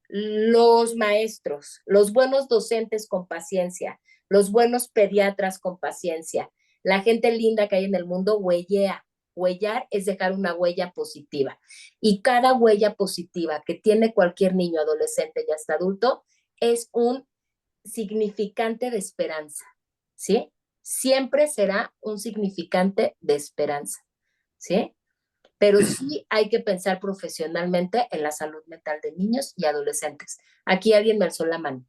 Speaker 1: los maestros, los buenos docentes con paciencia, los buenos pediatras con paciencia, la gente linda que hay en el mundo huellea. Huellar es dejar una huella positiva. Y cada huella positiva que tiene cualquier niño, adolescente y hasta adulto es un significante de esperanza, ¿sí? Siempre será un significante de esperanza, ¿sí? Pero sí hay que pensar profesionalmente en la salud mental de niños y adolescentes. Aquí alguien me alzó la mano.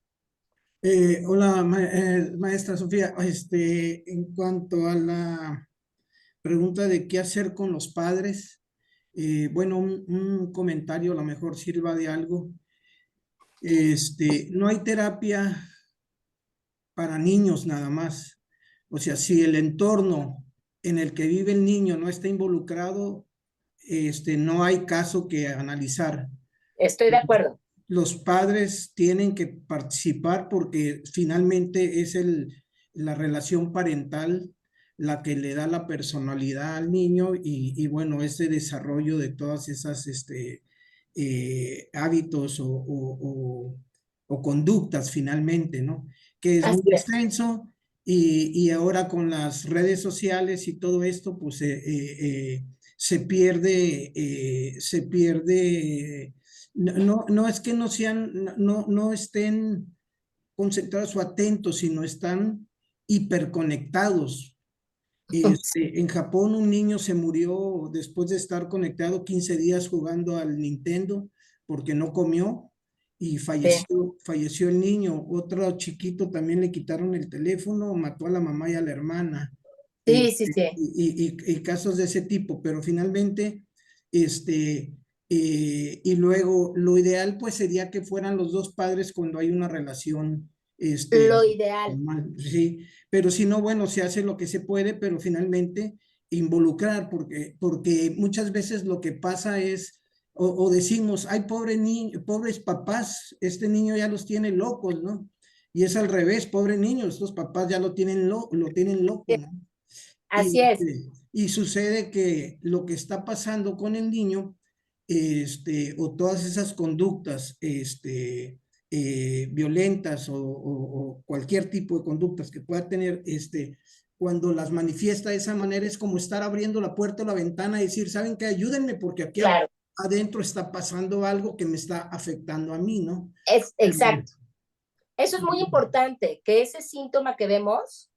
Speaker 5: Hola, maestra Sofía. En cuanto a la pregunta de qué hacer con los padres, bueno, un comentario a lo mejor sirva de algo. No hay terapia para niños nada más. O sea, si el entorno en el que vive el niño no está involucrado, no hay caso que analizar.
Speaker 1: Estoy de acuerdo.
Speaker 5: Los padres tienen que participar porque finalmente es la relación parental la que le da la personalidad al niño y bueno, ese desarrollo de todas esas hábitos o conductas finalmente, ¿no? Que es muy
Speaker 1: Así es.
Speaker 5: extenso y ahora con las redes sociales y todo esto, pues se pierde. No es que no sean, no estén concentrados o atentos, sino están hiperconectados. En Japón un niño se murió después de estar conectado 15 días jugando al Nintendo porque no comió y falleció el niño. Otro chiquito también le quitaron el teléfono, mató a la mamá y a la hermana.
Speaker 1: Sí.
Speaker 5: Y casos de ese tipo, pero finalmente, y luego lo ideal pues sería que fueran los dos padres cuando hay una relación,
Speaker 1: Lo ideal.
Speaker 5: normal, sí, pero si no, bueno, se hace lo que se puede, pero finalmente involucrar, porque muchas veces lo que pasa es, o decimos, ay, pobre niño, pobres papás, este niño ya los tiene locos, ¿no? Y es al revés, pobre niño, estos papás ya lo tienen loco, ¿no?
Speaker 1: Así es.
Speaker 5: Y sucede que lo que está pasando con el niño, o todas esas conductas, violentas o cualquier tipo de conductas que pueda tener, cuando las manifiesta de esa manera es como estar abriendo la puerta o la ventana y decir, ¿saben qué? Ayúdenme porque aquí
Speaker 1: Claro.
Speaker 5: adentro está pasando algo que me está afectando a mí, ¿no?
Speaker 1: Es exacto. Eso es muy importante, que ese síntoma que vemos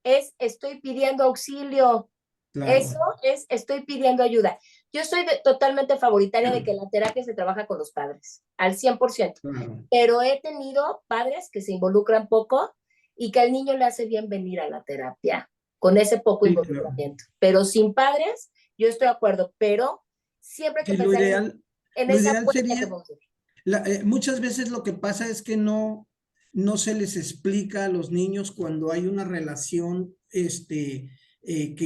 Speaker 1: es estoy pidiendo auxilio.
Speaker 5: Claro.
Speaker 1: Eso es estoy pidiendo ayuda. Yo soy totalmente favoritaria de que la terapia se trabaja con los padres, al 100%,
Speaker 5: Claro.
Speaker 1: pero he tenido padres que se involucran poco y que al niño le hace bien venir a la terapia con ese poco
Speaker 5: Sí, claro.
Speaker 1: involucramiento. Pero sin padres, yo estoy de acuerdo, pero siempre hay que
Speaker 5: Que lo
Speaker 1: pensar
Speaker 5: ideal,
Speaker 1: en
Speaker 5: lo
Speaker 1: esa
Speaker 5: ideal
Speaker 1: puerta que
Speaker 5: sería,
Speaker 1: vamos a hacer.
Speaker 5: muchas veces lo que pasa es que no se les explica a los niños cuando hay una relación que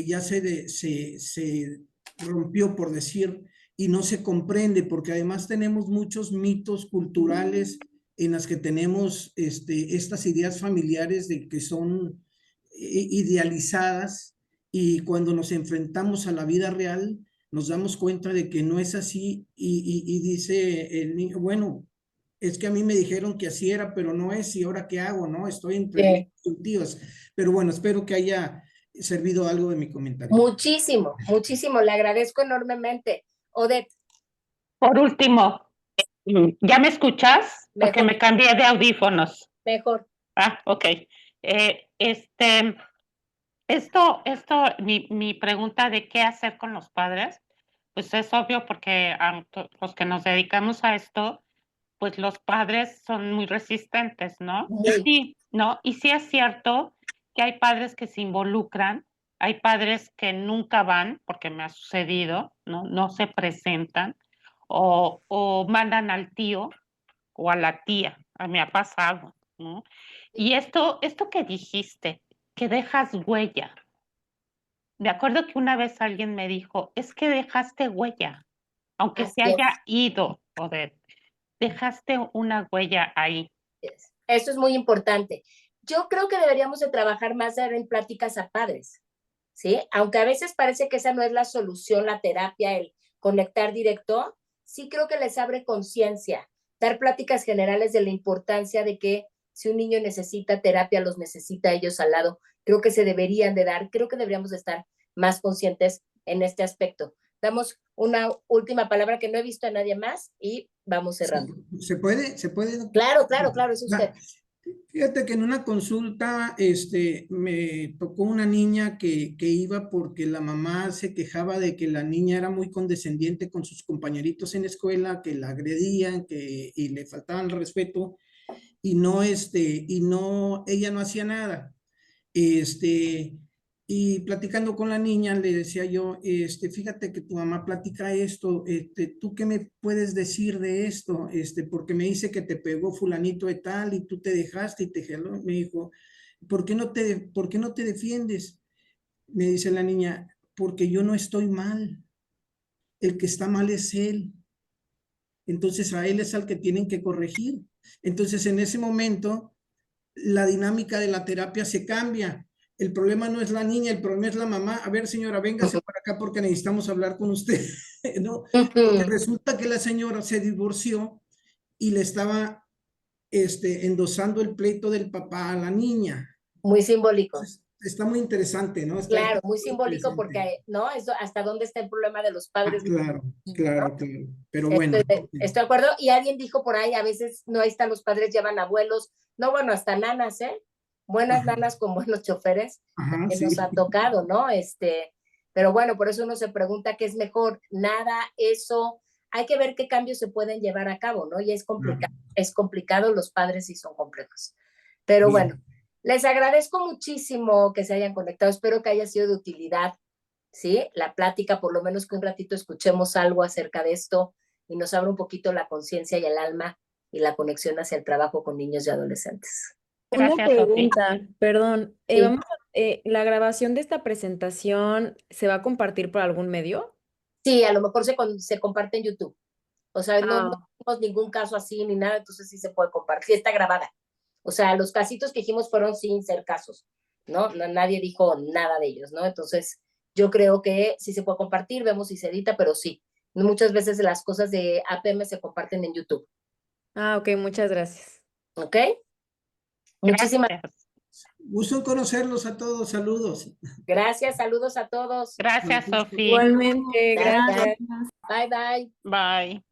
Speaker 5: ya se rompió, por decir, y no se comprende, porque además tenemos muchos mitos culturales en las que tenemos estas ideas familiares de que son idealizadas, y cuando nos enfrentamos a la vida real nos damos cuenta de que no es así, y dice el niño, bueno, es que a mí me dijeron que así era, pero no es, y ahora qué hago, ¿no? Estoy entre tíos. Pero bueno, espero que haya servido algo de mi comentario.
Speaker 1: Muchísimo, muchísimo, le agradezco enormemente. Odette.
Speaker 6: Por último, ¿ya me escuchas? Porque
Speaker 1: Mejor.
Speaker 6: me cambié de audífonos.
Speaker 1: Mejor.
Speaker 6: Ah, ok. Mi pregunta de qué hacer con los padres, pues es obvio porque los que nos dedicamos a esto, pues los padres son muy resistentes, ¿no?
Speaker 1: Muy.
Speaker 6: Sí, ¿no? Y sí es cierto que hay padres que se involucran, hay padres que nunca van, porque me ha sucedido, ¿no? No se presentan, o mandan al tío o a la tía, a mí me ha pasado, ¿no? Y esto que dijiste, que dejas huella. Me acuerdo que una vez alguien me dijo, es que dejaste huella, aunque
Speaker 1: Así
Speaker 6: se
Speaker 1: es.
Speaker 6: haya ido, Odette, dejaste una huella ahí.
Speaker 1: Eso es muy importante. Yo creo que deberíamos de trabajar más en pláticas a padres, ¿sí? Aunque a veces parece que esa no es la solución, la terapia, el conectar directo, sí creo que les abre conciencia, dar pláticas generales de la importancia de que si un niño necesita terapia, los necesita ellos al lado. Creo que se deberían de dar, creo que deberíamos de estar más conscientes en este aspecto. Damos una última palabra que no he visto a nadie más y vamos cerrando.
Speaker 5: ¿Se puede? ¿Se puede?
Speaker 1: Claro, claro, claro, es usted.
Speaker 5: Fíjate que en una consulta me tocó una niña que iba porque la mamá se quejaba de que la niña era muy condescendiente con sus compañeritos en la escuela, que la agredían, y le faltaban el respeto, y ella no hacía nada. Y platicando con la niña le decía yo, fíjate que tu mamá platica esto, ¿tú qué me puedes decir de esto? Porque me dice que te pegó fulanito de tal y tú te dejaste y te jaló. Me dijo, ¿por qué no te defiendes? Me dice la niña, porque yo no estoy mal, el que está mal es él. Entonces a él es al que tienen que corregir. Entonces en ese momento la dinámica de la terapia se cambia. El problema no es la niña, el problema es la mamá. A ver, señora, véngase para acá porque necesitamos hablar con usted, ¿no? Porque resulta que la señora se divorció y le estaba endosando el pleito del papá a la niña.
Speaker 1: Muy simbólico.
Speaker 5: Entonces, está muy interesante, ¿no?
Speaker 1: Claro, muy simbólico porque, ¿no? Eso, hasta dónde está el problema de los padres.
Speaker 5: Claro,
Speaker 1: ¿no?
Speaker 5: claro. Pero bueno.
Speaker 1: Estoy de acuerdo. Y alguien dijo por ahí, a veces no están los padres, llevan abuelos, no, bueno, hasta nanas, ¿eh? Buenas nanas con buenos choferes, que
Speaker 5: Sí.
Speaker 1: nos ha tocado, ¿no? Pero bueno, por eso uno se pregunta qué es mejor, nada, eso, hay que ver qué cambios se pueden llevar a cabo, ¿no? Y es complicado, los padres sí son complejos. Pero
Speaker 5: Bien.
Speaker 1: bueno, les agradezco muchísimo que se hayan conectado, espero que haya sido de utilidad, ¿sí? La plática, por lo menos que un ratito escuchemos algo acerca de esto y nos abra un poquito la conciencia y el alma y la conexión hacia el trabajo con niños y adolescentes.
Speaker 7: Una
Speaker 6: Gracias, Sofía.
Speaker 7: pregunta, perdón.
Speaker 1: Sí.
Speaker 7: ¿La grabación de esta presentación se va a compartir por algún medio?
Speaker 1: Sí, a lo mejor se comparte en YouTube. O sea, no
Speaker 7: Ah,
Speaker 1: tenemos ningún caso así ni nada, entonces sí se puede compartir, está grabada. O sea, los casitos que dijimos fueron sin ser casos, ¿no? Nadie dijo nada de ellos, ¿no? Entonces, yo creo que sí se puede compartir, vemos si se edita, pero sí. Muchas veces las cosas de APM se comparten en YouTube,
Speaker 7: ok, muchas gracias.
Speaker 1: ¿ok? Muchísimas
Speaker 6: Gracias.
Speaker 5: Gusto en conocerlos a todos. Saludos.
Speaker 1: gracias, saludos a todos.
Speaker 6: Gracias, Sofía.
Speaker 7: Igualmente,
Speaker 1: Gracias.
Speaker 7: gracias.
Speaker 1: Bye, bye.
Speaker 6: Bye.